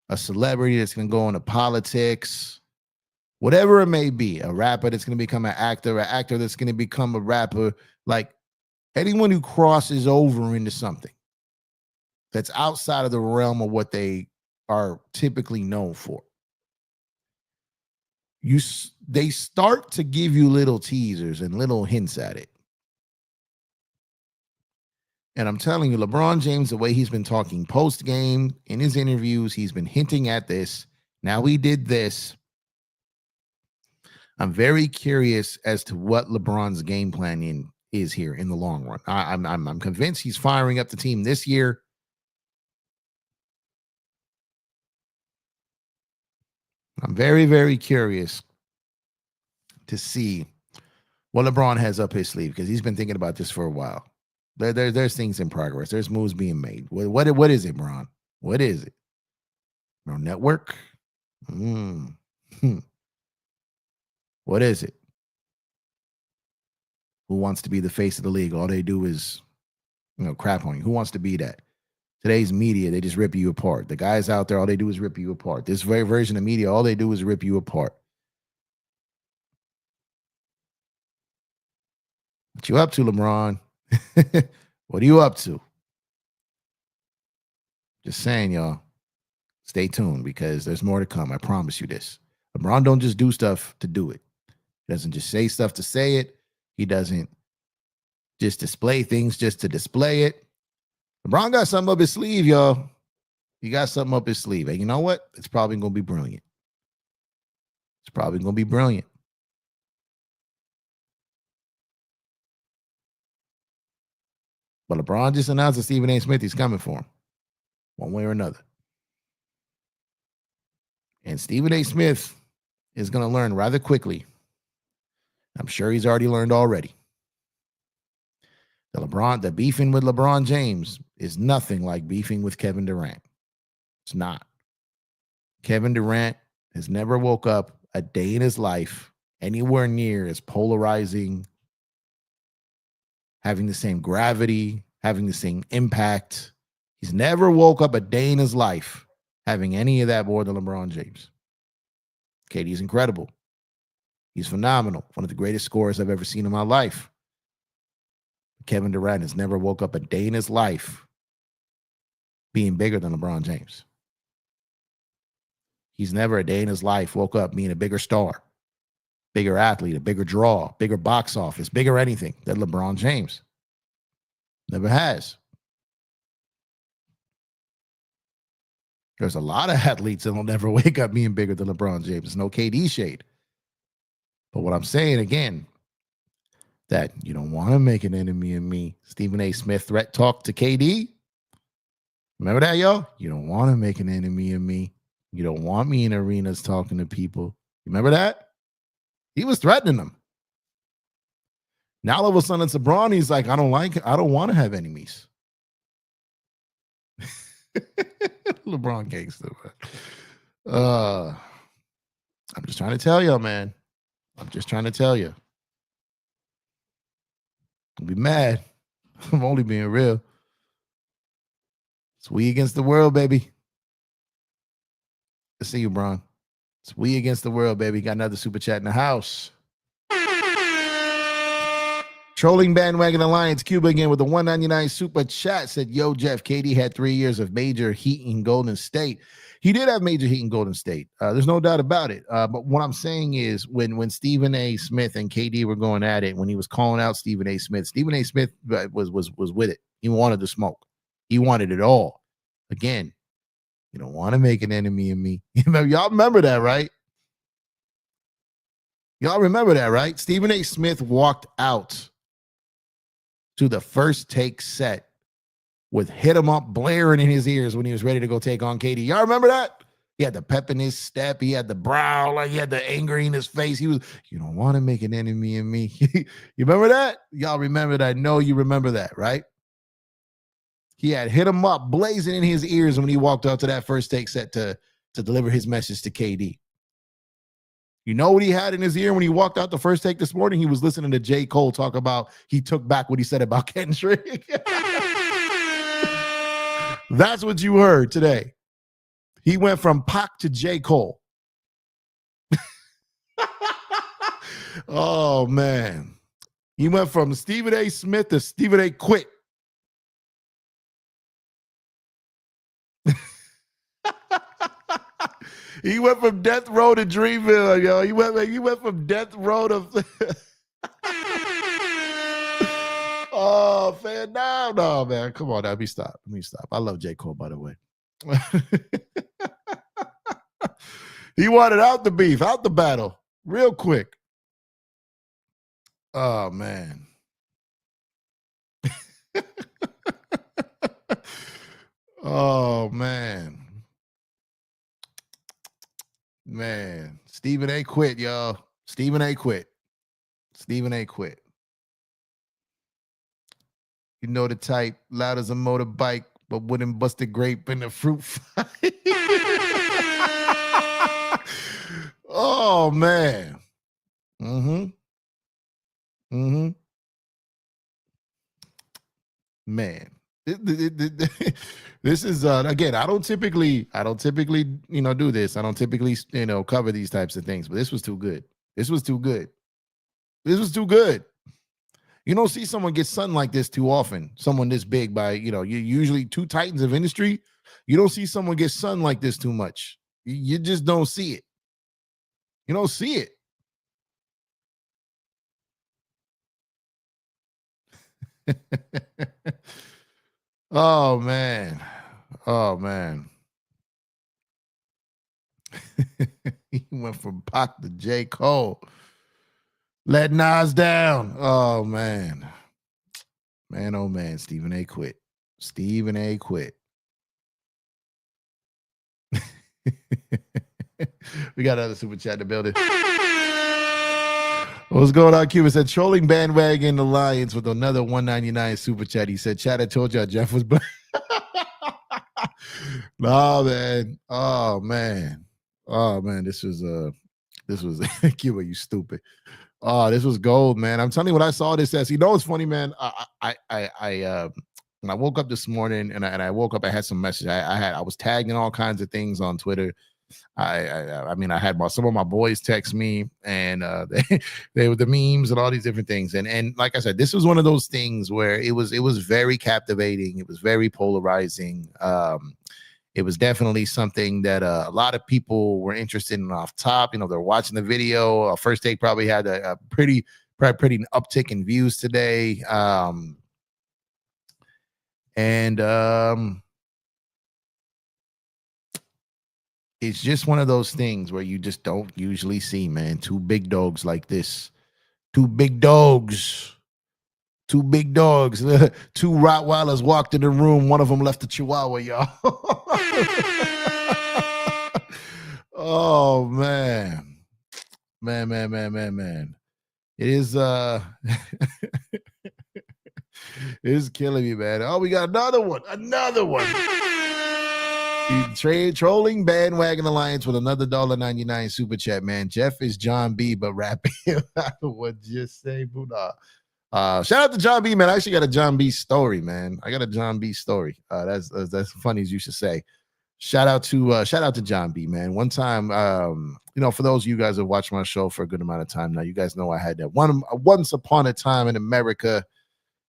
[SPEAKER 1] a celebrity that's going to go into politics, whatever it may be, a rapper that's going to become an actor that's going to become a rapper, like anyone who crosses over into something that's outside of the realm of what they are typically known for. They start to give you little teasers and little hints at it. And I'm telling you, LeBron James, the way he's been talking post game in his interviews, he's been hinting at this. Now he did this. I'm very curious as to what LeBron's game plan is here in the long run. I'm convinced he's firing up the team this year. I'm very, very curious to see what LeBron has up his sleeve, because he's been thinking about this for a while. There's things in progress. There's moves being made. What is it, Bron? What is it? No network? What is it? Who wants to be the face of the league? All they do is, crap on you. Who wants to be that? Today's media, they just rip you apart. The guys out there, all they do is rip you apart. This very version of media, all they do is rip you apart. What you up to, LeBron? What are you up to? Just saying, y'all. Stay tuned, because there's more to come. I promise you this. LeBron don't just do stuff to do it. He doesn't just say stuff to say it. He doesn't just display things just to display it. LeBron got something up his sleeve, y'all. He got something up his sleeve. And you know what? It's probably going to be brilliant. It's probably going to be brilliant. But LeBron just announced that Stephen A. Smith is coming for him, one way or another. And Stephen A. Smith is going to learn rather quickly. I'm sure he's already learned already. The beefing with LeBron James is nothing like beefing with Kevin Durant. It's not. Kevin Durant has never woke up a day in his life anywhere near as polarizing, having the same gravity, having the same impact. He's never woke up a day in his life having any of that more than LeBron James. KD's incredible. He's phenomenal. One of the greatest scorers I've ever seen in my life. Kevin Durant has never woke up a day in his life being bigger than LeBron James. He's never a day in his life woke up being a bigger star, bigger athlete, a bigger draw, bigger box office, bigger anything than LeBron James. Never has. There's a lot of athletes that will never wake up being bigger than LeBron James. There's no KD shade. But what I'm saying again, that you don't want to make an enemy of me. Stephen A. Smith threat talk to KD. Remember that, y'all? You don't want to make an enemy of me. You don't want me in arenas talking to people. Remember that? He was threatening them. Now all of a sudden it's LeBron. He's like, I don't want to have enemies. LeBron gangster. I'm just trying to tell y'all, man. I'm just trying to tell you. I'll be mad. I'm only being real. It's we against the world, baby. I see you, Bron. It's we against the world, baby. Got another super chat in the house. Trolling Bandwagon Alliance, Cuba again with the $1.99 super chat. Said, yo, Jeff, KD had 3 years of major heat in Golden State. He did have major heat in Golden State. There's no doubt about it. But what I'm saying is when Stephen A. Smith and KD were going at it, when he was calling out Stephen A. Smith was with it. He wanted the smoke. He wanted it all. Again, you don't want to make an enemy of me. Y'all remember that, right? Y'all remember that, right? Stephen A. Smith walked out to the first take set with Hit 'Em Up blaring in his ears when he was ready to go take on KD. Y'all remember that? He had the pep in his step. He had the brow, like he had the anger in his face. He was, you don't want to make an enemy in me. You remember that? Y'all remember that? I know you remember that, right? He had hit him up, blazing in his ears when he walked out to that first take set to deliver his message to KD. You know what he had in his ear when he walked out the first take this morning? He was listening to J. Cole talk about he took back what he said about Kendrick. That's what you heard today. He went from Pac to J. Cole. Oh, man. He went from Stephen A. Smith to Stephen A. Quit. He went from death row to Dreamville, yo. He went from death row to... Oh, man. No, man. Come on now. Let me stop. I love J. Cole, by the way. He wanted out the beef, out the battle, real quick. Oh, man. Oh, man. Man. Stephen A. quit, y'all. Stephen A. quit. Stephen A. quit. You know the type, loud as a motorbike, but wouldn't bust a grape in a fruit fight. Oh, man. Man. This is again, I don't typically do this. I don't typically cover these types of things, but this was too good. This was too good. You don't see someone get something like this too often. Someone this big by, you usually two titans of industry. You don't see someone get something like this too much. You just don't see it. You don't see it. Oh, man. He went from Pac to J. Cole. Let Nas down. Oh, man. Man, oh, man. Stephen A. quit. Stephen A. quit. We got another super chat in the building. What's going on, Cuba? Said trolling bandwagon alliance with another $1.99 super chat. He said, "Chat, I told y'all Jeff was black." No, man. Oh, man. This was Cuba, you stupid. Oh, this was gold, man. I'm telling you what I saw this as. It's funny, man. When I woke up this morning and I woke up, I had some message. I was tagging all kinds of things on Twitter. I had some of my boys text me, and they were the memes and all these different things. And like I said, this was one of those things where it was very captivating. It was very polarizing. It was definitely something that a lot of people were interested in off top. They're watching the video. First Take probably had a pretty uptick in views today. It's just one of those things where you just don't usually see, man. Two big dogs like this. Two big dogs. Two Rottweilers walked in the room. One of them left the Chihuahua, y'all. Oh, man. Man. It is it is killing me, man. Oh, we got another one. Trolling bandwagon alliance with another $1.99 super chat, man. Jeff is John B, but rapping. What you say, Buddha? Shout out to John B, man. I actually got a John B story, man. I got a John B story. That's funny as you should say. Shout out to John B, man. One time, for those of you guys that watched my show for a good amount of time now, you guys know I had that once upon a time in America.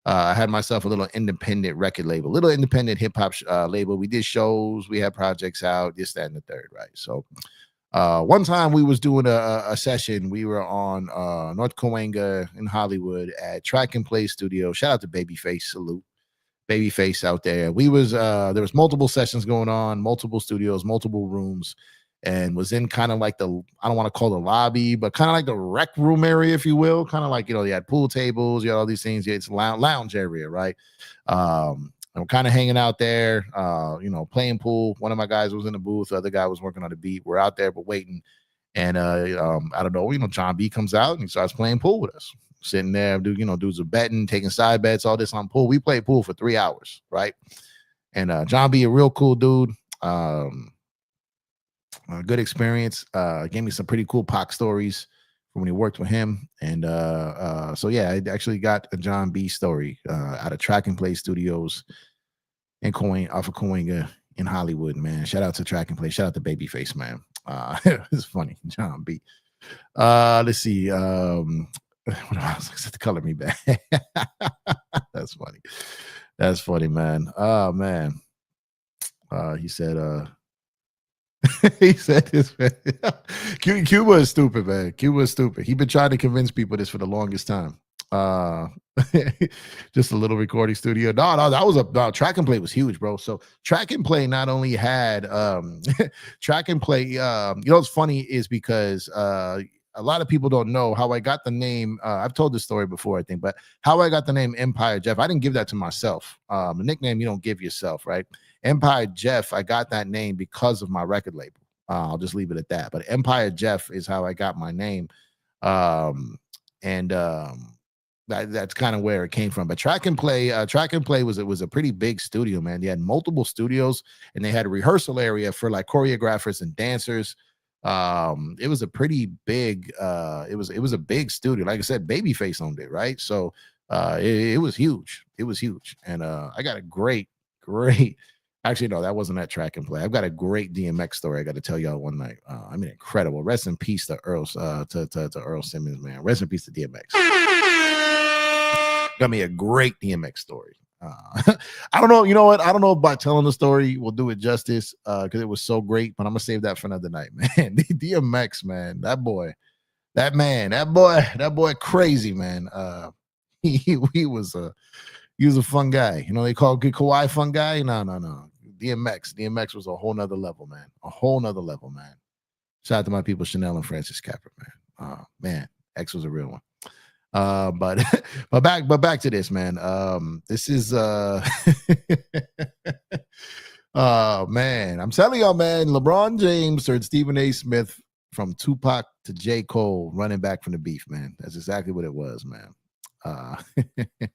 [SPEAKER 1] I had myself a little independent record label, little independent hip hop label. We did shows, we had projects out, this, that, and the third, right? So one time we was doing a session. We were on North Cahuenga in Hollywood at Track and Play Studio. Shout out to Babyface, salute. Babyface out there. We was there was multiple sessions going on, multiple studios, multiple rooms, and was in kind of like I don't want to call the lobby, but kind of like the rec room area, if you will. Kind of like, you had pool tables, you had all these things. It's lounge area, right? I'm kind of hanging out there, playing pool. One of my guys was in the booth, the other guy was working on the beat. We're out there, but waiting. And I don't know, John B comes out and he starts playing pool with us. Sitting there, dudes are betting, taking side bets, all this on pool. We played pool for 3 hours, right? And John B, a real cool dude. A good experience. Gave me some pretty cool Pac stories from when he worked with him. And so yeah, I actually got a John B story out of Track and Play Studios off of Coinga in Hollywood, man. Shout out to Track and Play. Shout out to Babyface, man. It's funny, John B. Let's see. What else? To color me back. That's funny. That's funny, man. Oh man. He said. He said this, man. Cuba is stupid, man. Cuba is stupid. He's been trying to convince people this for the longest time. Just a little recording studio. No, that was Track and Play was huge, bro. So Track and Play not only had Track and Play. What's funny is because a lot of people don't know how I got the name. I've told this story before, I think, but how I got the name Empire Jeff, I didn't give that to myself. A nickname you don't give yourself, right? Empire Jeff, I got that name because of my record label. I'll just leave it at that. But Empire Jeff is how I got my name. That's kind of where it came from. But Track and Play was a pretty big studio, man. They had multiple studios and they had a rehearsal area for like choreographers and dancers. It was a pretty big it was a big studio. Like I said, Babyface owned it, right? So it was huge. It was huge. And I got a great actually, no, that wasn't that Track and Play. I've got a great DMX story I got to tell y'all one night. Incredible. Rest in peace to Earl Simmons, man. Rest in peace to DMX. Got me a great DMX story. I don't know. You know what? I don't know about telling the story will do it justice because it was so great, but I'm gonna save that for another night, man. DMX, man, that boy, crazy, man. He was a fun guy. They call Kawhi fun guy. No. DMX was a whole nother level, man. A whole nother level, man. Shout out to my people, Chanel and Francis Capra, man. Man, X was a real one. But back to this, man. This is man, I'm telling y'all, man, LeBron James turned Stephen A. Smith from Tupac to J. Cole, running back from the beef, man. That's exactly what it was, man.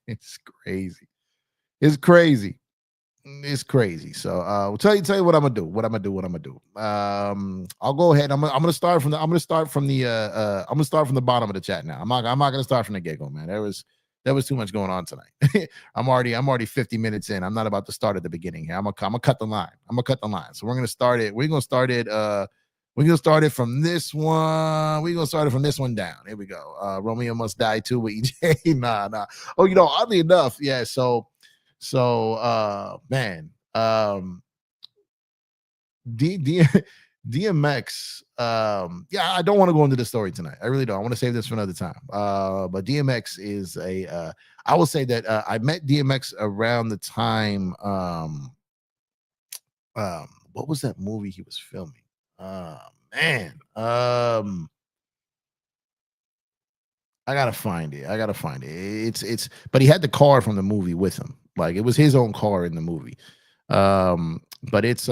[SPEAKER 1] It's crazy. It's crazy. So I'll tell you what I'm gonna do. I'll go ahead. I'm gonna start from the bottom of the chat now. I'm not gonna start from the get-go, man. There was too much going on tonight. I'm already 50 minutes in. I'm not about to start at the beginning here. I'm gonna cut the line. So we're gonna start it. We're gonna start it from this one. We're gonna start it from this one down. Here we go. Romeo Must Die Too with EJ. Nah. Oh, oddly enough, yeah. So man, DMX, yeah, I don't want to go into the story tonight. I really don't. I want to save this for another time. But DMX is I will say that I met DMX around the time, what was that movie he was filming? Man, I gotta find it. It's but he had the car from the movie with him. Like it was his own car in the movie. But it's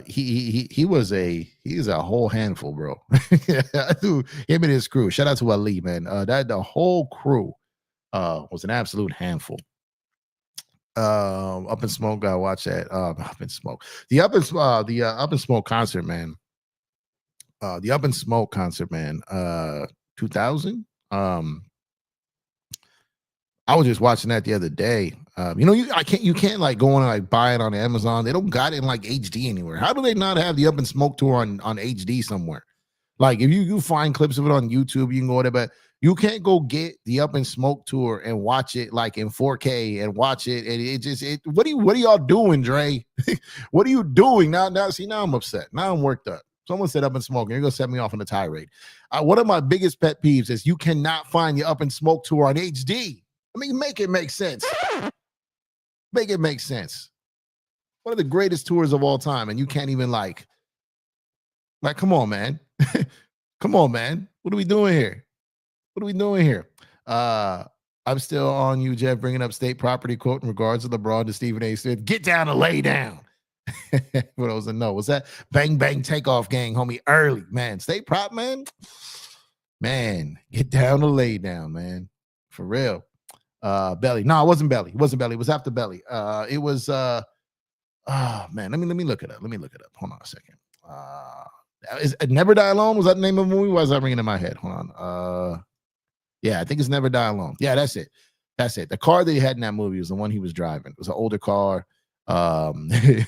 [SPEAKER 1] he's a whole handful, bro. Him and his crew. Shout out to Ali, man. The whole crew was an absolute handful. Up in Smoke, gotta watch that. Up in Smoke. The Up in Smoke concert, man. The Up in Smoke concert, man. 2000. I was just watching that the other day. You can't like go on and like buy it on Amazon. They don't got it in like HD anywhere. How do they not have the Up in Smoke tour on HD somewhere? Like if you find clips of it on YouTube, you can go there, but you can't go get the Up in Smoke tour and watch it like in 4K and watch it. And what are y'all doing, Dre? What are you doing now? Now I'm upset. Now I'm worked up. Someone said Up in Smoke, and you're gonna set me off on a tirade. One of my biggest pet peeves is you cannot find your Up in Smoke tour on HD. I mean, make it make sense. Make it make sense. One of the greatest tours of all time, and you can't even like, come on, man. Come on, man. What are we doing here? I'm still on you, Jeff, bringing up state property quote in regards to LeBron to Stephen A. Smith. Get down and lay down. What was a no? Was that bang bang takeoff gang, homie? Early, man. State prop, man. Man, get down to lay down, man. For real. Belly. No, it wasn't Belly. It wasn't Belly. It was after Belly. It was oh man. Let me look it up. Let me look it up. Hold on a second. Is Never Die Alone? Was that the name of the movie? Why is that ringing in my head? Hold on. Yeah, I think it's Never Die Alone. Yeah, that's it. That's it. The car that he had in that movie was the one he was driving. It was an older car. Never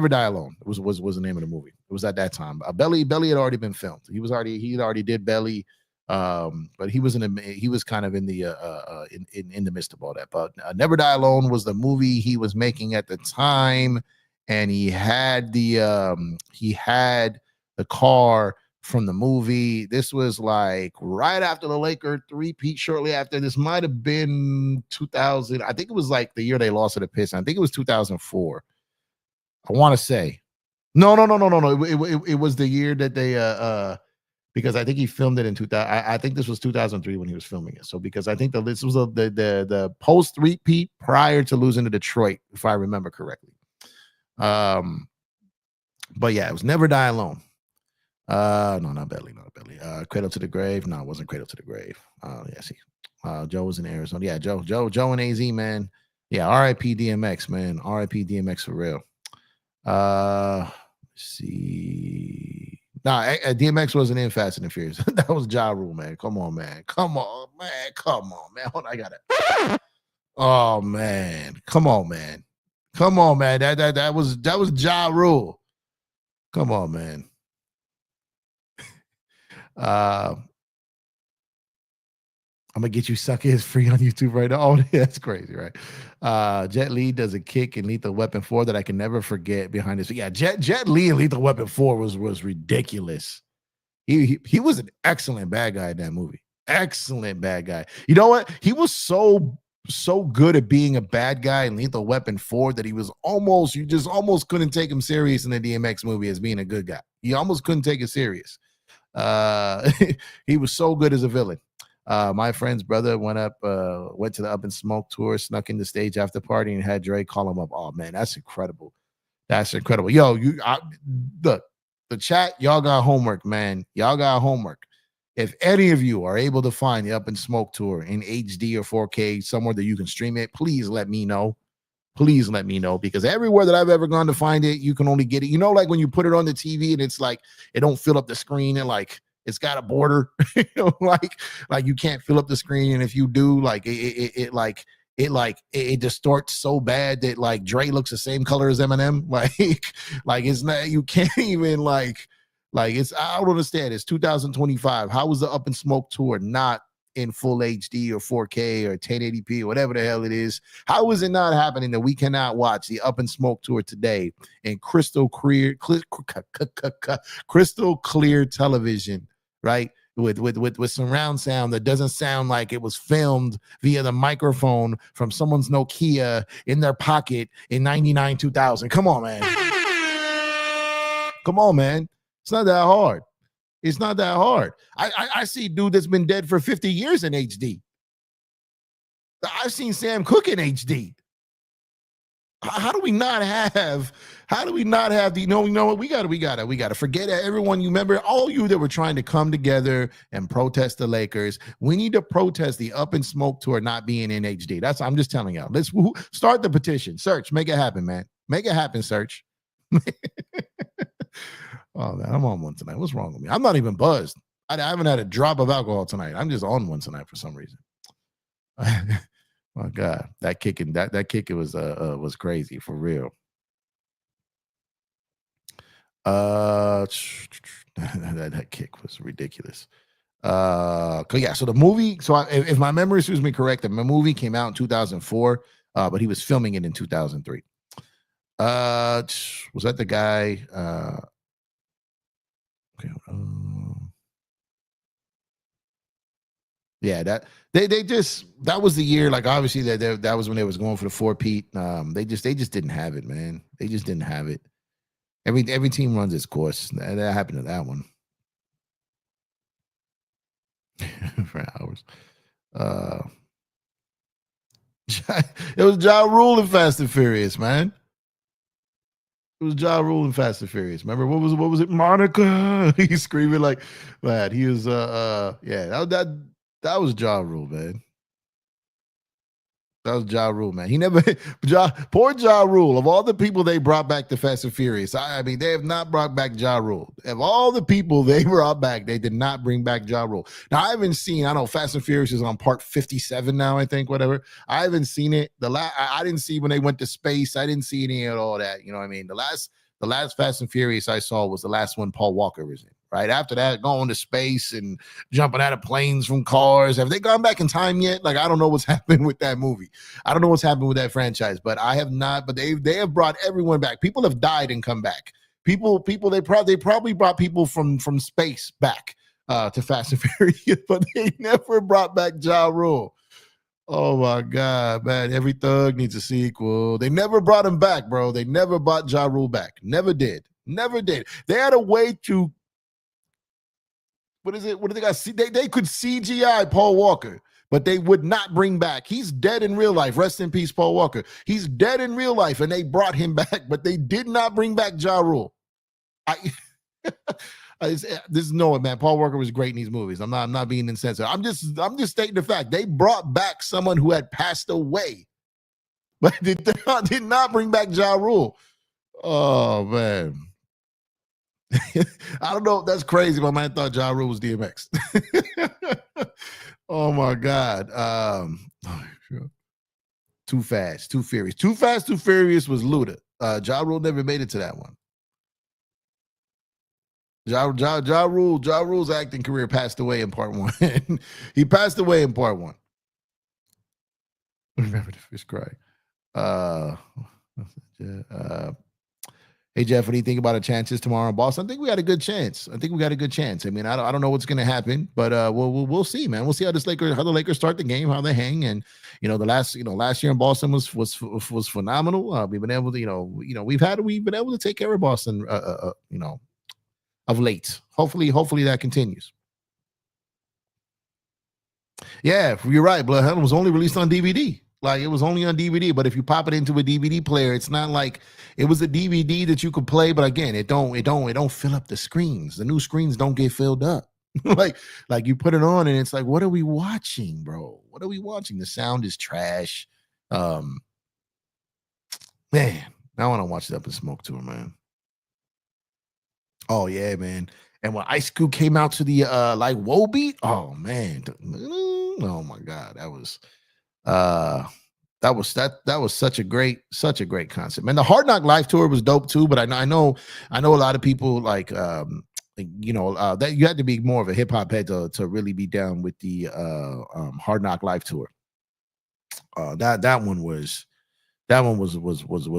[SPEAKER 1] Die Alone was the name of the movie. It was at that time. Belly had already been filmed. He had already did Belly. But he was kind of in the midst of all that. But Never Die Alone was the movie he was making at the time, and he had the car from the movie. This was like right after the Lakers three-peat. Shortly after, this might have been 2000. I think it was like the year they lost to the Pistons. I think it was 2004. I want to say no. It was the year that they because I think he filmed it in 2000. I think this was 2003 when he was filming it. So because I think this was the post three-peat prior to losing to Detroit, if I remember correctly. But yeah, it was Never Die Alone. No, not Belly. Cradle to the Grave. No, it wasn't Cradle to the Grave. Yeah, see. Joe was in Arizona. Yeah, Joe and AZ, man. Yeah, R.I.P. DMX, man. R.I.P. DMX for real. Let's see. Nah, DMX wasn't in Fast and the Furious. That was Ja Rule, man. Come on, man. Hold on, I got it. Oh man. Come on, man. That was Ja Rule. Come on, man. I'm gonna get you suckers free on YouTube right now. Oh, that's crazy, right? Jet Li does a kick in Lethal Weapon 4 that I can never forget behind this. Yeah, Jet Li in Lethal Weapon 4 was ridiculous. He was an excellent bad guy in that movie. Excellent bad guy. You know what? He was so good at being a bad guy in Lethal Weapon 4 that you just almost couldn't take him serious in the DMX movie as being a good guy. You almost couldn't take it serious. He was so good as a villain. My friend's brother went to the Up in Smoke tour, snuck in the stage after party, and had Dre call him up. Oh man, that's incredible. That's incredible. Yo, look, the chat, y'all got homework, man. Y'all got homework. If any of you are able to find the Up in Smoke tour in HD or 4K somewhere that you can stream it, please let me know. Please let me know, because everywhere that I've ever gone to find it, you can only get it. You know, like when you put it on the TV and it's like it don't fill up the screen, and like it's got a border, you know, like you can't fill up the screen, and if you do, like it distorts so bad that like Dre looks the same color as Eminem. Like it's not, you can't even like it's, I don't understand. It's 2025. How was the Up in Smoke tour not in full HD or 4K or 1080p or whatever the hell it is? How is it not happening that we cannot watch the Up in Smoke tour today in crystal clear television, right? With surround sound that doesn't sound like it was filmed via the microphone from someone's Nokia in their pocket in 99 2000. Come on, man. Come on, man. It's not that hard. It's not that hard. I see dude that's been dead for 50 years in HD. I've seen Sam Cooke in HD. How do we not have the, you know what? We gotta forget everyone. You remember all you that were trying to come together and protest the Lakers. We need to protest the Up in Smoke tour not being in HD. I'm just telling y'all. Let's start the petition. Search, make it happen, man. Make it happen, Search. Oh man, I'm on one tonight. What's wrong with me? I'm not even buzzed. I haven't had a drop of alcohol tonight. I'm just on one tonight for some reason. My God, that kicking was crazy for real. That kick was ridiculous. Yeah. So the movie. So if my memory serves me correct, the movie came out in 2004, but he was filming it in 2003. Was that the guy? Okay. Yeah, that was the year. Like obviously that was when they was going for the 4-peat. They just didn't have it, man. They just didn't have it. Every team runs its course. That happened to that one. For hours. It was Ja Rule in Fast and Furious, man. It was Ja Rule in Fast and Furious. Remember what was it? Monica. He's screaming like that. He was yeah, that was Ja Rule, man. That was Ja Rule, man. He never poor Ja Rule. Of all the people they brought back to Fast and Furious, I mean, they have not brought back Ja Rule. Of all the people they brought back, they did not bring back Ja Rule. Now, I haven't seen, I know Fast and Furious is on part 57 now, I think, whatever. I haven't seen it. I didn't see when they went to space. I didn't see any of all that. You know what I mean? The last Fast and Furious I saw was the last one Paul Walker was in. Right after that, going to space and jumping out of planes from cars. Have they gone back in time yet? Like, I don't know what's happened with that movie. I don't know what's happened with that franchise, but I have not. But they have brought everyone back. People have died and come back. People they probably brought people from space back to Fast and Furious, but they never brought back Ja Rule. Oh my God, man. Every thug needs a sequel. They never brought him back, bro. They never brought Ja Rule back. Never did. Never did. They had a way to, what is it? What do they got? They could CGI Paul Walker, but they would not bring back. He's dead in real life. Rest in peace, Paul Walker. He's dead in real life, and they brought him back, but they did not bring back Ja Rule. This is no, man. Paul Walker was great in these movies. I'm not being insensitive. I'm just stating the fact. They brought back someone who had passed away, but did not bring back Ja Rule. Oh man. I don't know if that's crazy. My man thought Ja Rule was DMX. Oh my God. Too Fast, Too Furious. Too Fast, Too Furious was Luda. Ja Rule never made it to that one. Ja Rule's acting career passed away in part one. He passed away in part one. Remember the fish cry. Hey Jeff, what do you think about our chances tomorrow in Boston? I think we got a good chance. I mean, I don't know what's going to happen, but we'll see, man. We'll see how the Lakers start the game, how they hang, and the last year in Boston was phenomenal. We've been able to we've been able to take care of Boston, of late. Hopefully that continues. Yeah, you're right. Bloodhound was only released on DVD. Like, it was only on DVD, but if you pop it into a DVD player, it's not like it was a DVD that you could play. But again, it don't fill up the screens. The new screens don't get filled up. like you put it on and it's like, what are we watching, bro? What are we watching? The sound is trash. Man, I want to watch it Up in Smoke tour, man. Oh yeah, man. And when Ice Cube came out to the like Woe beat, oh man, oh my God, that was such a great concept, man. The Hard Knock Live tour was dope too, but I know a lot of people like that you had to be more of a hip hop head to really be down with the Hard Knock Live tour. That one was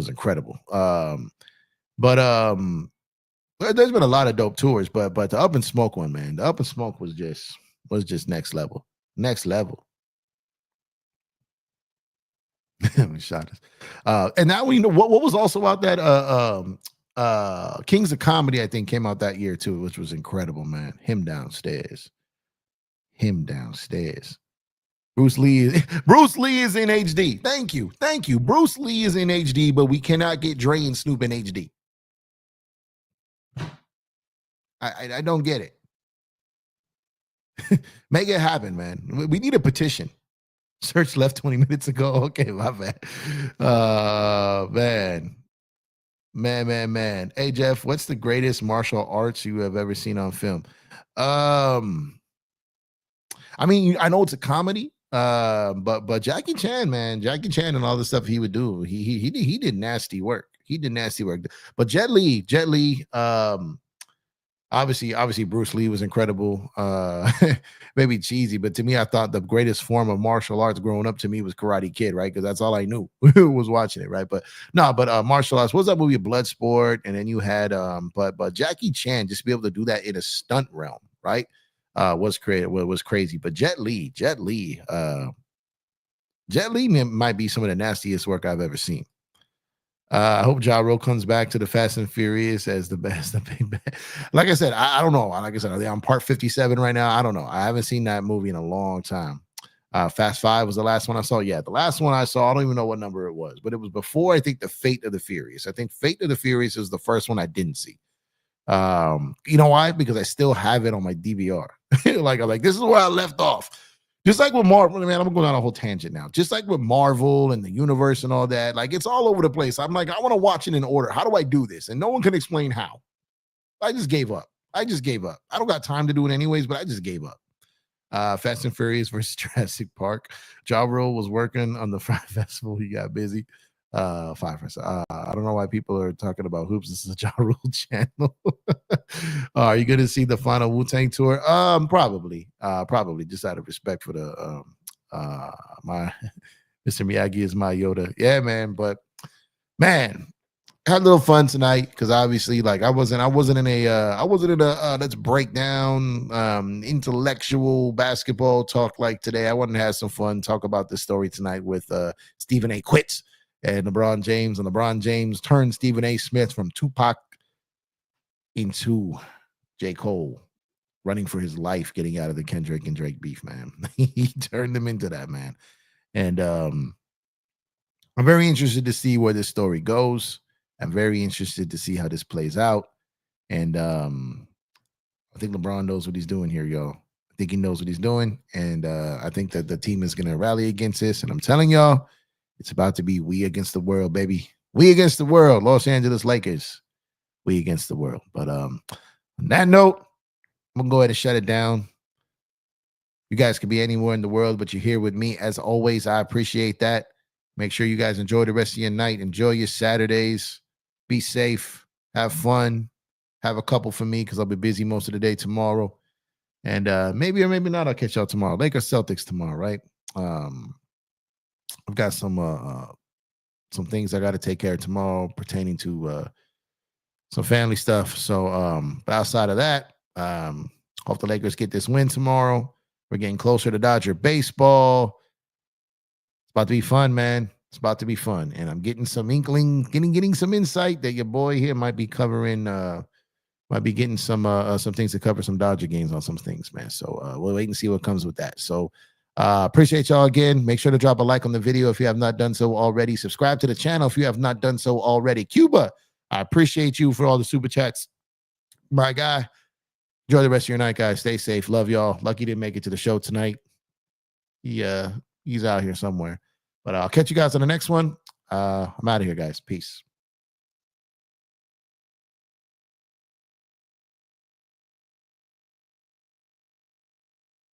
[SPEAKER 1] incredible. But there's been a lot of dope tours, but the Up in Smoke one, man, the Up in Smoke was just next level. Shot us. And now we know what was also out that Kings of Comedy, I think, came out that year too, which was incredible, man. Him downstairs. Bruce Lee is in HD. Thank you. Bruce Lee is in HD, but we cannot get Dre and Snoop in HD. I don't get it. Make it happen, man. We need a petition. Search left 20 minutes ago. Okay, my bad. Man. Hey, Jeff, what's the greatest martial arts you have ever seen on film? I mean, I know it's a comedy, but Jackie Chan, man, and all the stuff he would do, he did nasty work. But Jet Li, obviously Bruce Lee was incredible. Maybe cheesy, but to me, I thought the greatest form of martial arts growing up to me was Karate Kid, right? Because that's all I knew was watching it, right? But martial arts, what's that movie, Bloodsport? And then you had but Jackie Chan, just to be able to do that in a stunt realm, right? Was crazy. But Jet Li might be some of the nastiest work I've ever seen. I hope Ja Rule comes back to the Fast and Furious as the best. Like I said, I don't know. Like I said, are they on part 57 right now? I don't know. I haven't seen that movie in a long time. Fast Five was the last one I saw. Yeah, the last one I saw, I don't even know what number it was, but it was before I think the Fate of the Furious. I think Fate of the Furious is the first one I didn't see. You know why? Because I still have it on my DVR. Like I'm like, this is where I left off. Just like with Marvel, man, I'm going on a whole tangent now. Just like with Marvel and the universe and all that, like it's all over the place. I'm like, I want to watch it in order. How do I do this? And no one can explain how. I just gave up. I don't got time to do it anyways, but I just gave up. Fast and Furious versus Jurassic Park. Ja Rule was working on the Fry Festival. He got busy. I don't know why people are talking about hoops. This is a Ja Rule channel. Are you going to see the final Wu-Tang tour? Probably just out of respect for the my Mr. Miyagi is my Yoda. Yeah, man. But man, had a little fun tonight because obviously, like I wasn't in a let's break down intellectual basketball talk like today. I wanted to have some fun, talk about this story tonight with Stephen A. Quits and LeBron James, and LeBron James turned Stephen A. Smith from Tupac into J. Cole, running for his life, getting out of the Kendrick and Drake beef, man. He turned them into that, man. And I'm very interested to see where this story goes. I'm very interested to see how this plays out. And I think LeBron knows what he's doing here, y'all. I think he knows what he's doing. And I think that the team is going to rally against this. And I'm telling y'all, it's about to be we against the world, baby. We against the world. Los Angeles Lakers. We against the world. But on that note, I'm going to go ahead and shut it down. You guys could be anywhere in the world, but you're here with me. As always, I appreciate that. Make sure you guys enjoy the rest of your night. Enjoy your Saturdays. Be safe. Have fun. Have a couple for me because I'll be busy most of the day tomorrow. And maybe or maybe not, I'll catch y'all tomorrow. Lakers Celtics tomorrow, right? I've got some things I got to take care of tomorrow pertaining to some family stuff. So, but outside of that, hope the Lakers get this win tomorrow. We're getting closer to Dodger baseball. It's about to be fun, man. It's about to be fun. And I'm getting some getting some insight that your boy here might be covering, might be getting some things to cover some Dodger games on some things, man. So we'll wait and see what comes with that. So appreciate y'all again. Make sure to drop a like on the video if you have not done so already. Subscribe to the channel if you have not done so already. Cuba, I appreciate you for all the super chats. My guy. Enjoy the rest of your night, guys. Stay safe. Love y'all. Lucky didn't make it to the show tonight. He's out here somewhere. But I'll catch you guys on the next one. I'm out of here, guys. Peace.